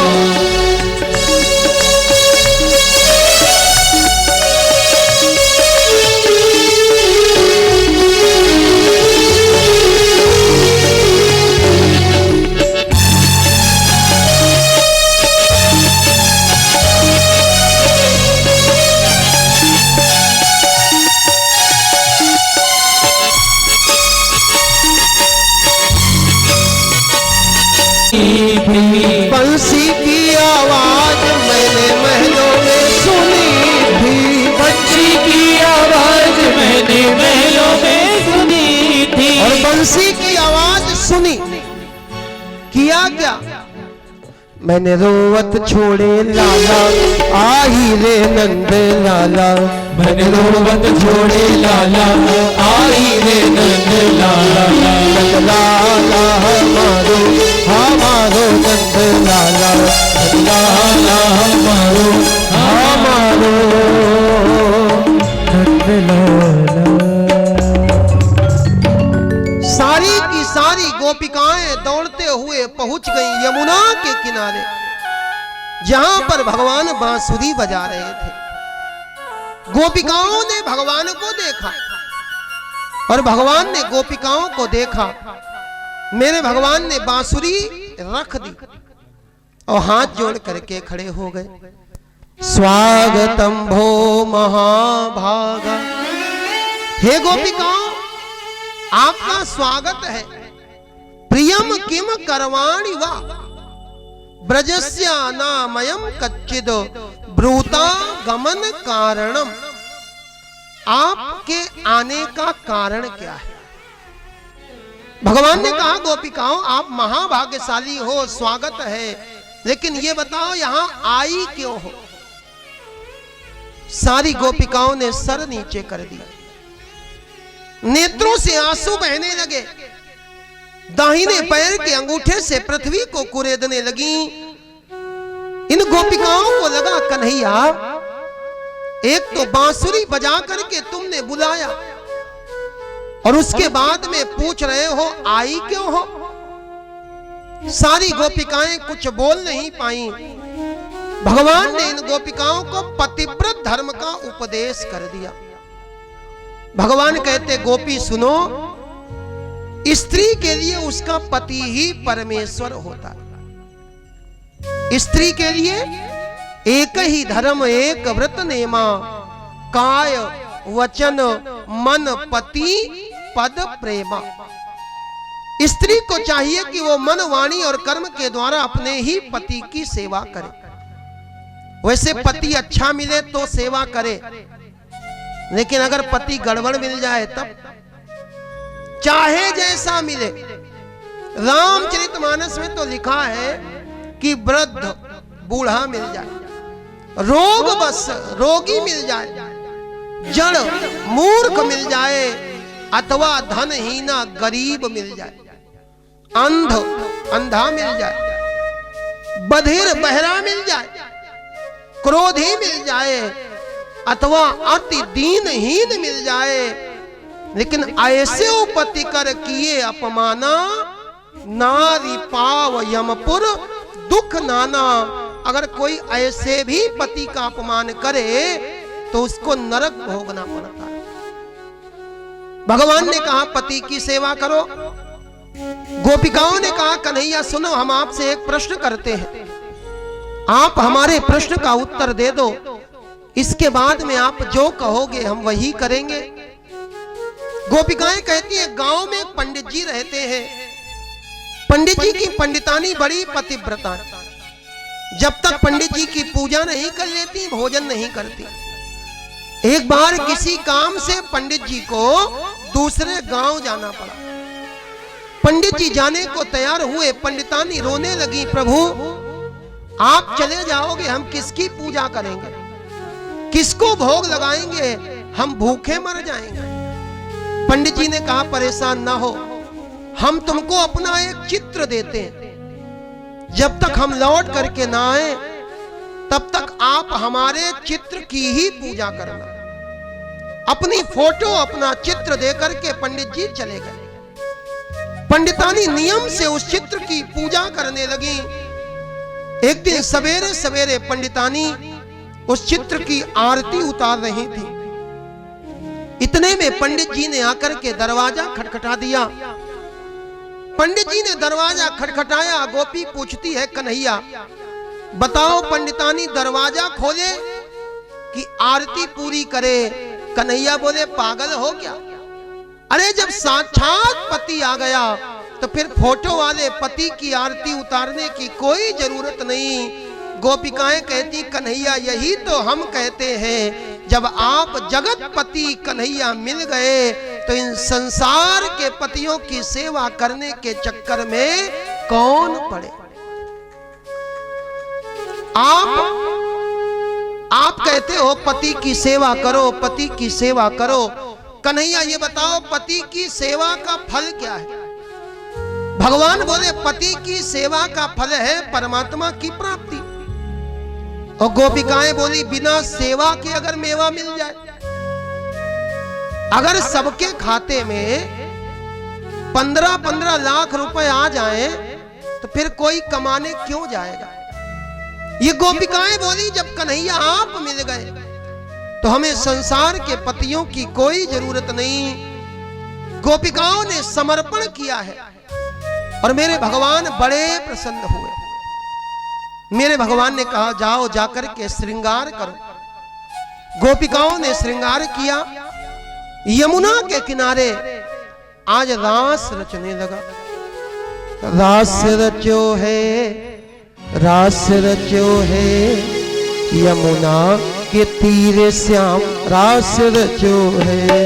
बंसी की आवाज मैंने महलों में सुनी थी। बंसी की आवाज मैंने महलों में सुनी थी। और बंसी की आवाज सुनी, किया क्या? मैंने रोवत छोड़े लाला आई रे नंद लाला। मैंने रोवत छोड़े लाला आई रे नंद लाला। नंद लाला हमारो हमारो नंद लाला। नंद लाला हमारो हमारो नंद लाला। सारी की सारी गोपिकाएं दौड़ते हुए पहुंच गईं यमुना के किनारे, जहां पर भगवान बांसुरी बजा रहे थे। गोपिकाओं ने भगवान को देखा और भगवान ने गोपिकाओं को देखा। मेरे भगवान ने बांसुरी रख दी और हाथ जोड़ करके खड़े हो गए। स्वागतम भो महाभागा। हे गोपिकाओं, आपका स्वागत है। प्रियम किम करवाणि वा ब्रजस्य नामयम कच्चिद ब्रूता गमन कारणम। आपके आने का कारण क्या है? भगवान ने कहा गोपिकाओं, आप महाभाग्यशाली हो, स्वागत है, लेकिन ये बताओ यहां आई क्यों हो? सारी गोपिकाओं ने सर नीचे कर दिया, नेत्रों से आंसू बहने लगे, दाहिने पैर के अंगूठे से पृथ्वी को कुरेदने लगी। इन गोपिकाओं को लगा कन्हैया, एक तो बांसुरी बजा करके तुमने बुलाया और उसके बाद में पूछ रहे हो आई क्यों हो? सारी गोपिकाएं कुछ बोल नहीं पाई। भगवान ने इन गोपिकाओं को पतिव्रत धर्म का उपदेश कर दिया। भगवान कहते, गोपी सुनो, स्त्री के लिए उसका पति ही परमेश्वर होता है। स्त्री के लिए एक ही धर्म, एक व्रत नेमा, काय वचन मन पति पद प्रेमा। स्त्री को चाहिए कि वो मन वाणी और कर्म के द्वारा अपने ही पति की सेवा करे। वैसे पति अच्छा मिले तो सेवा करे, लेकिन अगर पति गड़बड़ मिल जाए तब चाहे जैसा मिले। रामचरितमानस में तो लिखा है कि वृद्ध बूढ़ा मिल जाए, रोग बस रोगी मिल जाए, जड़ मूर्ख मिल जाए, अथवा धनहीना गरीब मिल जाए, अंध अंधा मिल जाए, बधिर बहरा मिल जाए, क्रोधी मिल जाए, अथवा अति दीनहीन मिल जाए, लेकिन ऐसे उपति कर किए अपमाना, नारी पाव यमपुर दुख नाना। अगर कोई ऐसे भी पति का अपमान करे तो उसको नरक भोगना पड़ता है। भगवान ने कहा पति की सेवा करो। गोपिकाओं ने कहा कन्हैया सुनो, हम आपसे एक प्रश्न करते हैं, आप हमारे प्रश्न का उत्तर दे दो, इसके बाद में आप जो कहोगे हम वही करेंगे। गोपिकाएं कहती हैं, गांव में एक पंडित जी रहते हैं। पंडित जी की पंडितानी बड़ी पतिव्रता है। जब तक पंडित जी की पूजा नहीं कर लेती, भोजन नहीं करती। एक बार किसी काम से पंडित जी को दूसरे गांव जाना पड़ा। पंडित जी जाने को तैयार हुए, पंडितानी रोने लगी, प्रभु आप चले जाओगे, हम किसकी पूजा करेंगे, किसको भोग लगाएंगे, हम भूखे मर जाएंगे। पंडित जी ने कहा परेशान ना हो, हम तुमको अपना एक चित्र देते हैं, जब तक हम लौट करके ना आए तब तक आप हमारे चित्र की ही पूजा करना। अपनी फोटो, अपना चित्र देकर के पंडित जी चले गए। पंडितानी नियम से उस चित्र की पूजा करने लगी। एक दिन सवेरे सवेरे पंडितानी उस चित्र की आरती उतार रही थी। इतने में पंडित जी ने आकर के दरवाजा खटखटा दिया। पंडित जी ने दरवाजा खटखटाया। गोपी पूछती है कन्हैया बताओ पंडितानी दरवाजा खोले कि आरती पूरी करे। कन्हैया बोले पागल हो क्या, अरे जब साक्षात पति आ गया तो फिर फोटो वाले पति की आरती उतारने की कोई जरूरत नहीं। गोपिकाएं कहती कन्हैया यही तो हम कहते हैं, जब आप जगत पति कन्हैया मिल गए तो इन संसार के पतियों की सेवा करने के चक्कर में कौन पड़े। आप कहते हो पति की सेवा करो, पति की सेवा करो। कन्हैया ये बताओ पति की सेवा का फल क्या है। भगवान बोले पति की सेवा का फल है परमात्मा की प्राप्ति। और गोपिकाएं बोली बिना सेवा के अगर मेवा मिल जाए, अगर सबके खाते में 15-15 लाख रुपए आ जाए तो फिर कोई कमाने क्यों जाएगा। ये गोपिकाएं बोली जब कन्हैया आप मिल गए तो हमें संसार के पतियों की कोई जरूरत नहीं। गोपिकाओं ने समर्पण किया है और मेरे भगवान बड़े प्रसन्न हुए। मेरे भगवान ने कहा जाओ जाकर के श्रृंगार करो। गोपिकाओं ने श्रृंगार किया। यमुना के किनारे आज रास रचने लगा। रास रचो है, रास रचो है, यमुना के तीरे श्याम रास रचो है।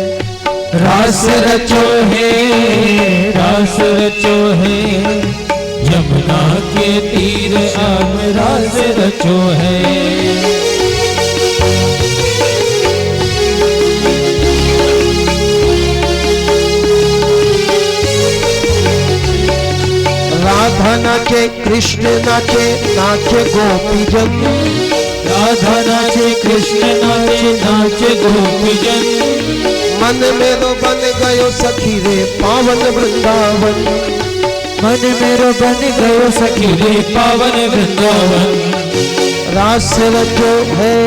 रास रचो है, रास रचो है, यमुना के तीर आम रास रचो है। राधा नाचे कृष्ण नाचे, नाचे गोपीजन। राधा नाचे कृष्ण नाचे, नाचे गोपीजन। मन मेरो बन गयो सखी रे पावन वृंदावन। मन मेरो बन गयो सखी रे पावन वृंदावन। रास रचो है,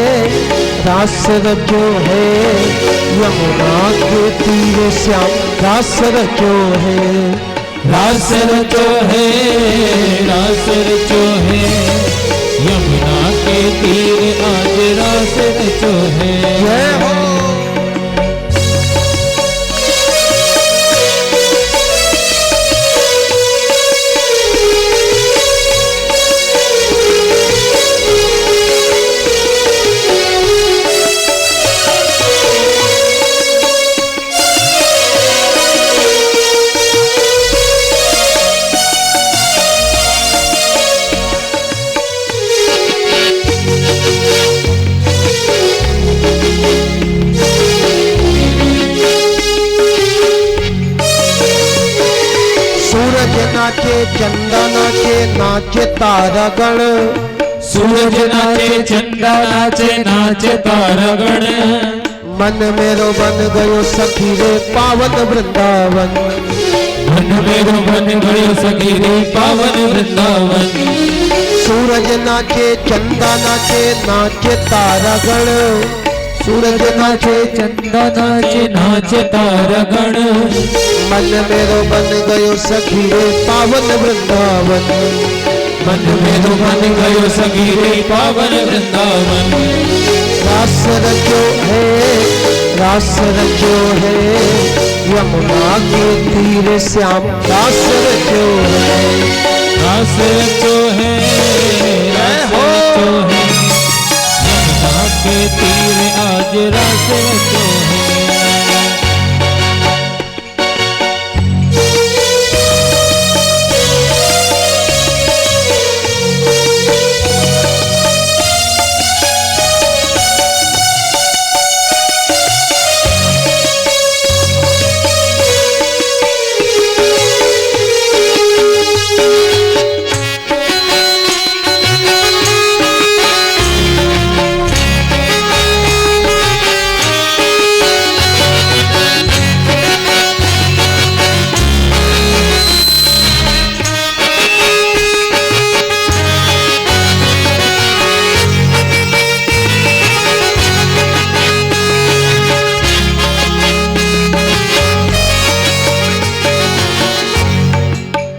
रास रचो है, यमुना के तीरे श्याम रास रचो है। रास रचो है, रास रचो है, यमुना के तीर आज रास रचो है। जय हो। नाचे चंदा नाचे, नाचे तारागण। सूरज नाचे चंदा नाचे, नाचे तारागण। मन मेरो बन गयो सखी रे पावन वृंदावन। मन मेरो बन गयो सखी रे पावन वृंदावन। सूरज नाचे चंदा नाचे, नाचे तारागण। सूरज नाचे चंदा नाचे, नाचे तारागण। मन मेरो बन गयो सखी रे पावन वृंदावन। मन मेरो बन गयो सखी रे पावन वृंदावन। रास रचो है, रास रचो है, यमुना के तीरे श्याम रास रचो है। रास रचो है, रास रचो है, यमुना के तीर आज रास रचो है।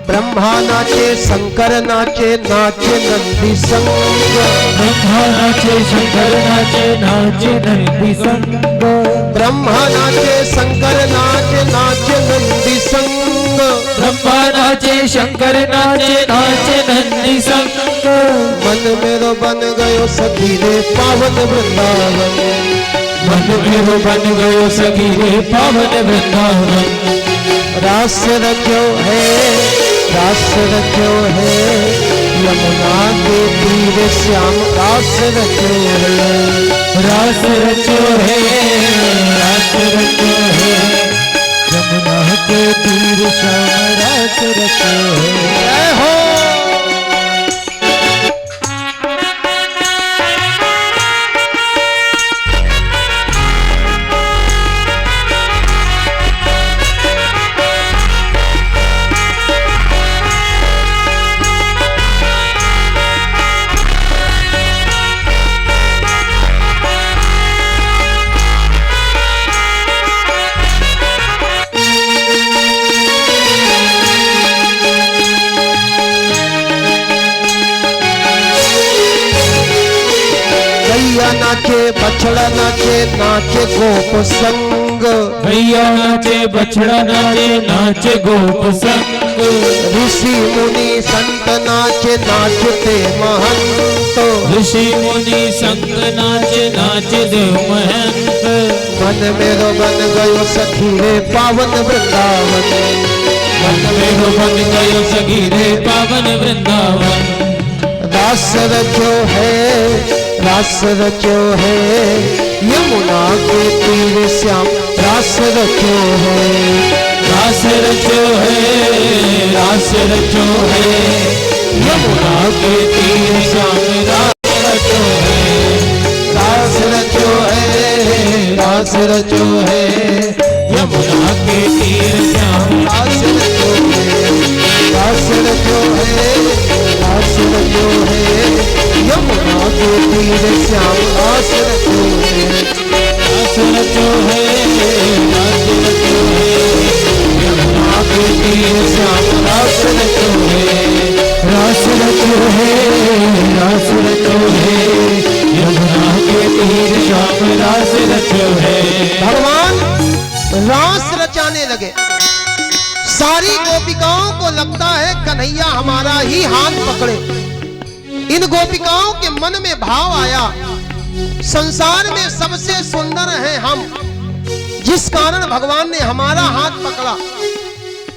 ब्रह्मा नाचे शंकर नाचे नाचे नंदी संग। ब्रह्मा नाचे शंकर नाचे नाचे नंदी संग। ब्रह्मा नाचे शंकर नाचे नाचे नंदी संग। ब्रह्मा नाचे शंकर नाचे नाचे नंदी संग। मन मेरो बन गयो सखी रे पावन वृंदावन। मन मेरो बन गयो सखी रे पावन वृंदावन। रास रचो है रास रचो है यमुना के तीर श्याम रास रचो है। रास रचो है रास रचो है यमुना के तीर श्याम रास रचो है। जय हो। नाचे बछड़ा नाचे नाचे गोप संग। भैया नाचे बछड़ा नाचे नाचे गोप संग। ऋषि मुनि संत नाचे नाचते महंत। ऋषि मुनि संत नाचे नाचे देव महंत। मन मेरो बन गयो सखी रे पावन वृंदावन। मन मेरो बन गयो सखी रे पावन वृंदावन। रास रचो है रास रचो है यमुना के तीर श्याम रास रचो है। रास रचो है रास रचो है यमुना के तीर श्याम रास रचो है। रास रचो है रास रचो है यमुना के तीर श्याम रास रचो है। रास रचो है रास रचो है यमुना के तीर श्याम रास रचो है। रास रचो है रास रचो है यमुना के तीर श्याम रास रचो है। रास रचो है रास रचो है यमुना के तीर श्याम रास रचो है। भगवान रास रचाने लगे। सारी गोपिकाओं को लगता है कन्हैया हमारा ही हाथ पकड़े। इन गोपिकाओं के मन में भाव आया संसार में सबसे सुंदर हैं हम, जिस कारण भगवान ने हमारा हाथ पकड़ा।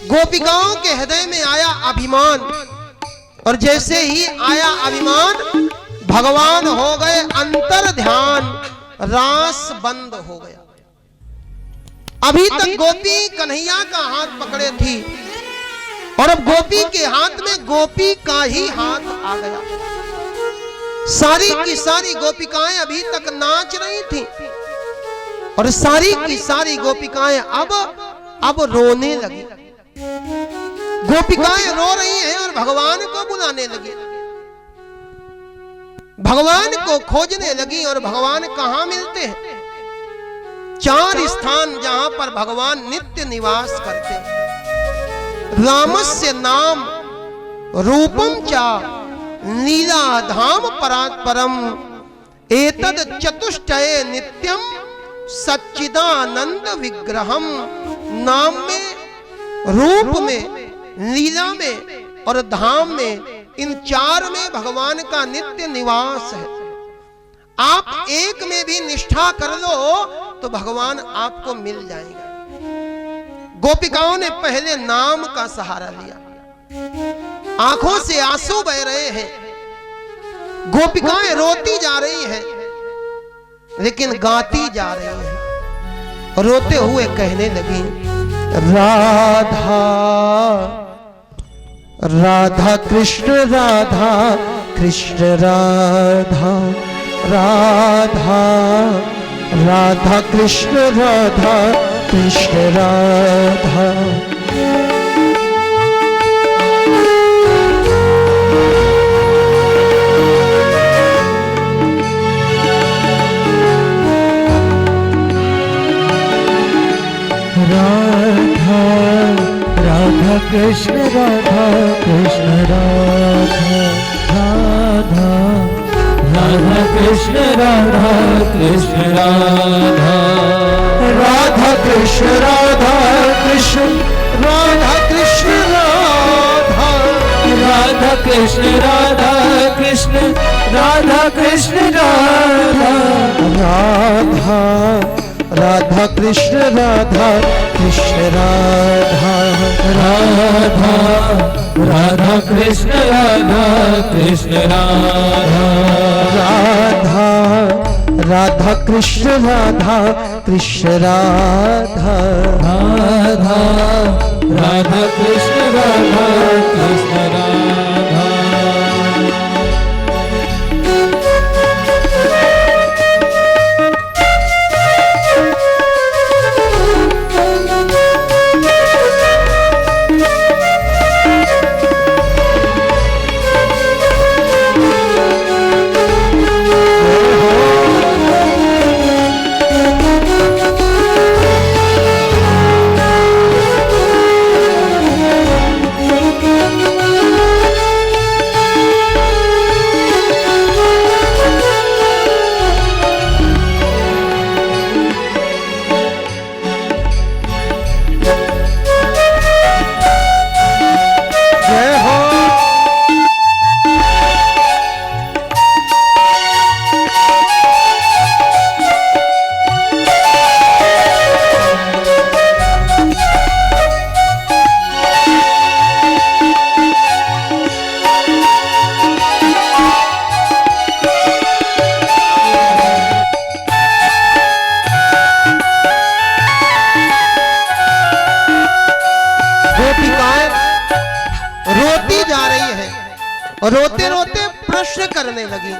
गोपिकाओं के हृदय में आया अभिमान और जैसे ही आया अभिमान भगवान हो गए अंतर ध्यान, रास बंद हो गया। अभी तक गोपी कन्हैया का हाथ पकड़े थी और अब गोपी के हाथ में गोपी का ही हाथ आ गया। सारी की सारी गोपिकाएं अभी तक नाच रही थी और सारी की सारी गोपिकाएं अब रोने लगी। गोपिकाएं रो रही हैं और भगवान को बुलाने लगी, भगवान को खोजने लगी। और भगवान कहां मिलते हैं? 4 स्थान जहां पर भगवान नित्य निवास करते हैं। रामस्य नाम रूपम चा नीलाधाम परात्परम एतद चतुष्टये नित्यम सच्चिदानंद विग्रहम। नाम में, रूप में, लीला में और धाम में, इन 4 में भगवान का नित्य निवास है। आप एक में भी निष्ठा कर लो तो भगवान आपको मिल जाएगा। गोपिकाओं ने पहले नाम का सहारा लिया, आंखों से आंसू बह रहे हैं, गोपिकाएं रोती जा रही हैं लेकिन गाती जा रही हैं। रोते हुए कहने लगी, राधा राधा कृष्ण राधा कृष्ण राधा राधा राधा कृष्ण राधा कृष्ण राधा। राधा राधा कृष्ण राधा कृष्ण राधा राधा राधा कृष्ण राधा कृष्ण राधा राधा कृष्ण राधा कृष्ण राधा कृष्ण राधा राधा कृष्ण राधा कृष्ण राधा कृष्ण राधा राधा राधा कृष्ण राधा कृष्ण राधा राधा राधा कृष्ण राधा कृष्ण राधा राधा राधा कृष्ण राधा कृष्ण राधा राधा राधा कृष्ण राधा कृष्ण राधा। रोते रोते प्रश्न करने लगी,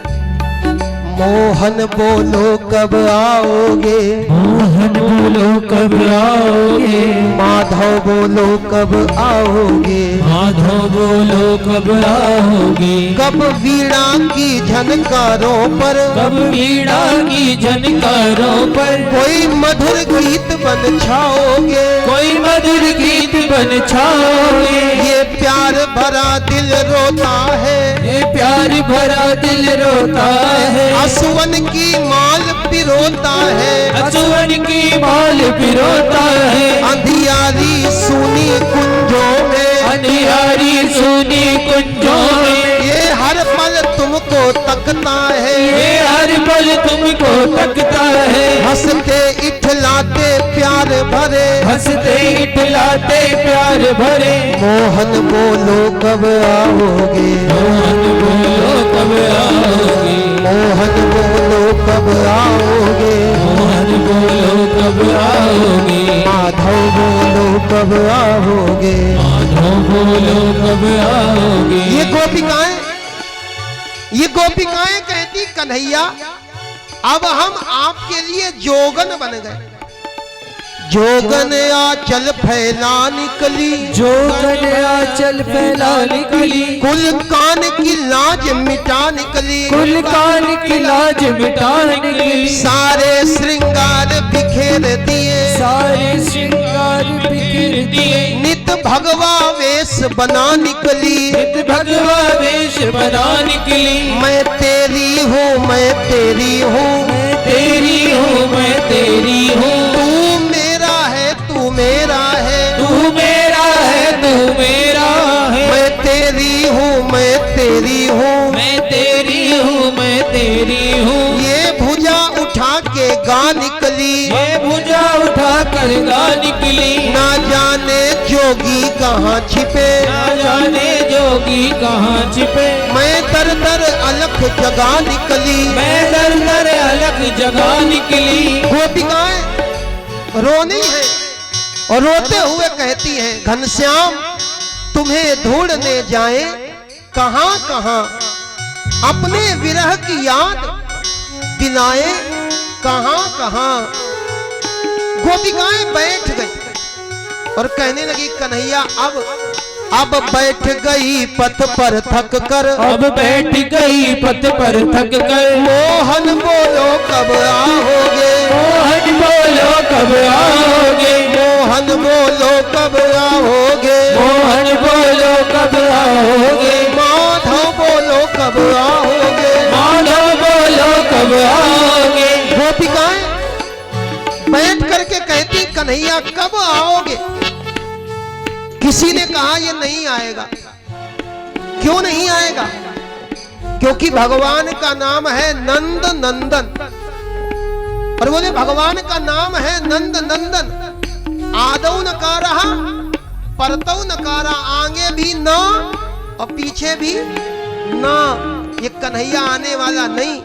मोहन बोलो कब आओगे, मोहन बोलो कब आओगे, माधव बोलो कब आओगे, माधव बोलो कब आओगे, कब वीणा की झनकारों पर, कब वीणा की झनकारों पर कोई मधुर गीत बन छाओगे, कोई मधुर गीत बन छाओगे। ये प्यार भरा दिल रोता है, ये प्यार भरा दिल रोता है, असुवन की माल पिरोता है, असुवन की माल पिरोता है, अंधियारी सुनी कुंजों में, अंधियारी सुनी कुंजों में, ये हर पल तुमको तकता है, ये हर पल तुमको तकता है, हंसते इठलाते प्यार भरे, हंसते इठलाते प्यार भरे, मोहन बोलो कब आओगे, मोहन बोलो कब आओगे, मोहन बोलो कब आओगे, मोहन बोलो कब आओगे, माधव बोलो कब आओगे। माधव बोलो कब आओगे। ये गोपिकाएं कहती, कन्हैया अब हम आपके लिए जोगन बन गए, जोगन आंचल फैला निकली, जोगन आंचल फैला निकली, कुल कान की लाज मिटा निकली, कुल कान की लाज मिटा निकली, सारे श्रृंगार बिखेर दिए, सारे श्रृंगार बिखेर दिए, नित भगवा वेश बना निकली, नित भगवा वेश बना निकली, मैं तेरी हूँ, मैं तेरी हूँ, मैं तेरी हूँ, मैं तेरी हूँ, तू मेरा है, तू मेरा है, तू मेरा है, तू मेरा है, मैं तेरी हूँ, मैं तेरी हूँ, मैं तेरी हूँ, मैं तेरी हूँ, ये गा निकली, ये भुजा उठा कर गा निकली। ना जाने जोगी कहाँ छिपे, ना जाने जोगी कहाँ छिपे। मैं दर दर अलख जगा निकली, मैं दर दर अलग जगह निकली। गोपिकाएं रोनी है और रोते हुए कहती हैं, घनश्याम तुम्हें ढूंढने जाए कहां कहां, अपने विरह की याद दिलाए कहां कहां। गोपिकाएं बैठ गई और कहने लगी, कन्हैया अब बैठ गई पथ पर थक कर, अब बैठ गई पथ पर थक कर। मोहन बोलो कब आओगे, मोहन बोलो कब आओगे। मोहन बोलो कब आओगे, मोहन बोलो कब आओगे। माधव बोलो कब आओगे, माधव बोलो कब आओगे। गोपिकाएं बैठ करके कहती, कन्हैया कब आओगे। किसी ने कहा ये नहीं आएगा। क्यों नहीं आएगा? क्योंकि भगवान का नाम है नंद नंदन, और बोले भगवान का नाम है नंद नंदन। आदौ नकारा परतौ नकारा, आगे भी ना और पीछे भी ना, ये कन्हैया आने वाला नहीं।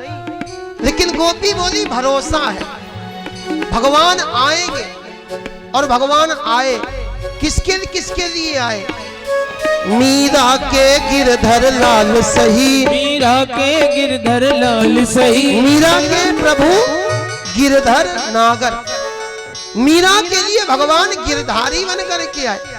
लेकिन गोपी बोली भरोसा है, भगवान आएंगे। और भगवान आए, किसके लिए आए? मीरा के गिरधर लाल सही, मीरा के गिरधर लाल सही। मीरा के प्रभु गिरधर नागर, मीरा के लिए भगवान गिरधारी बन करके आए।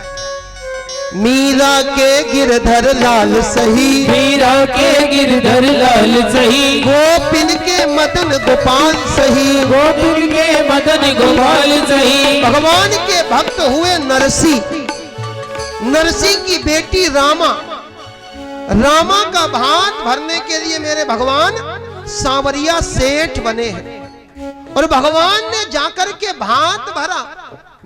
मीरा के गिरधर लाल सही, मीरा के गिरधर लाल सही। गोपिन के मदन गोपाल सही, गोपिन के मदन गोपाल सही। भगवान के भक्त हुए नरसी, नरसी की बेटी रामा, रामा का भात भरने के लिए मेरे भगवान सांवरिया सेठ बने हैं। और भगवान ने जाकर के भात भरा,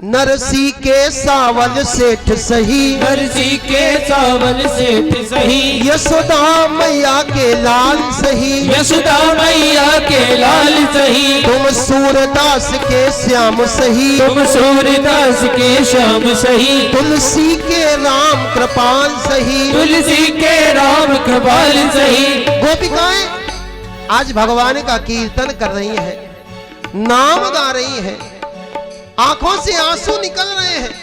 नरसी के सावल सेठ सही, नरसी के सावल सेठ सही। यशोदा मैया के लाल सही, यशोदा मैया के लाल सही। तुम सूरदास के श्याम सही, तुम सूरदास के श्याम सही। तुलसी के राम कृपाल सही, तुलसी के राम कृपाल सही। गोपिकाएं आज भगवान का कीर्तन कर रही हैं, नाम गा रही हैं, आंखों से आंसू निकल रहे हैं।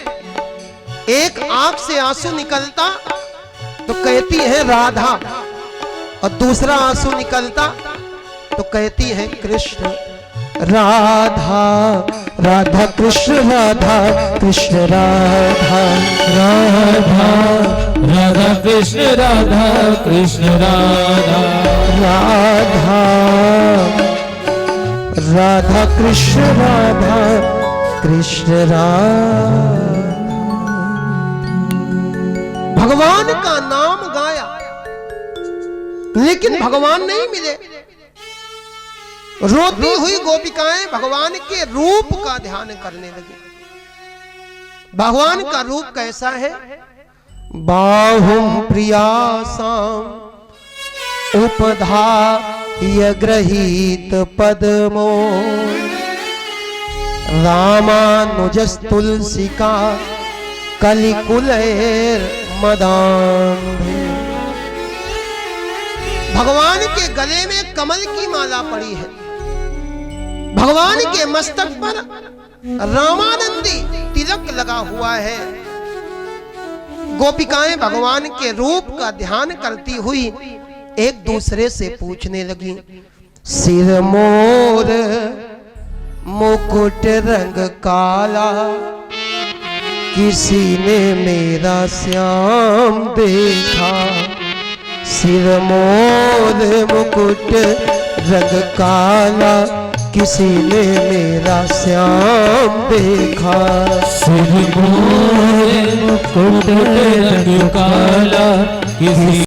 एक आंख से आंसू निकलता तो कहती है राधा, और दूसरा आंसू निकलता तो कहती है कृष्ण। राधा राधा कृष्ण, राधा कृष्ण, राधा राधा राधा कृष्ण, राधा कृष्ण, राधा राधा राधा कृष्ण, राधा कृष्ण, राधा। भगवान का नाम गाया, लेकिन भगवान नहीं मिले। रोती हुई गोपिकाएं भगवान के रूप का ध्यान करने लगी। भगवान का रूप कैसा है? बाहुम प्रियासाम उपधाय गृहीत पद्मो, रामानुजस्तुलसिका कलिकुलैर मदान्धे। भगवान के गले में कमल की माला पड़ी है, भगवान के मस्तक पर रामानंदी तिलक लगा हुआ है। गोपिकाएं भगवान के रूप का ध्यान करती हुई एक दूसरे से पूछने लगी, सिर मोर मुकुट रंग काला, किसी ने मेरा श्याम देखा। सिर मोर मुकुट रंग काला, किसी ने मेरा श्याम देखा। सिर मोर मुकुट रंग काला, किसी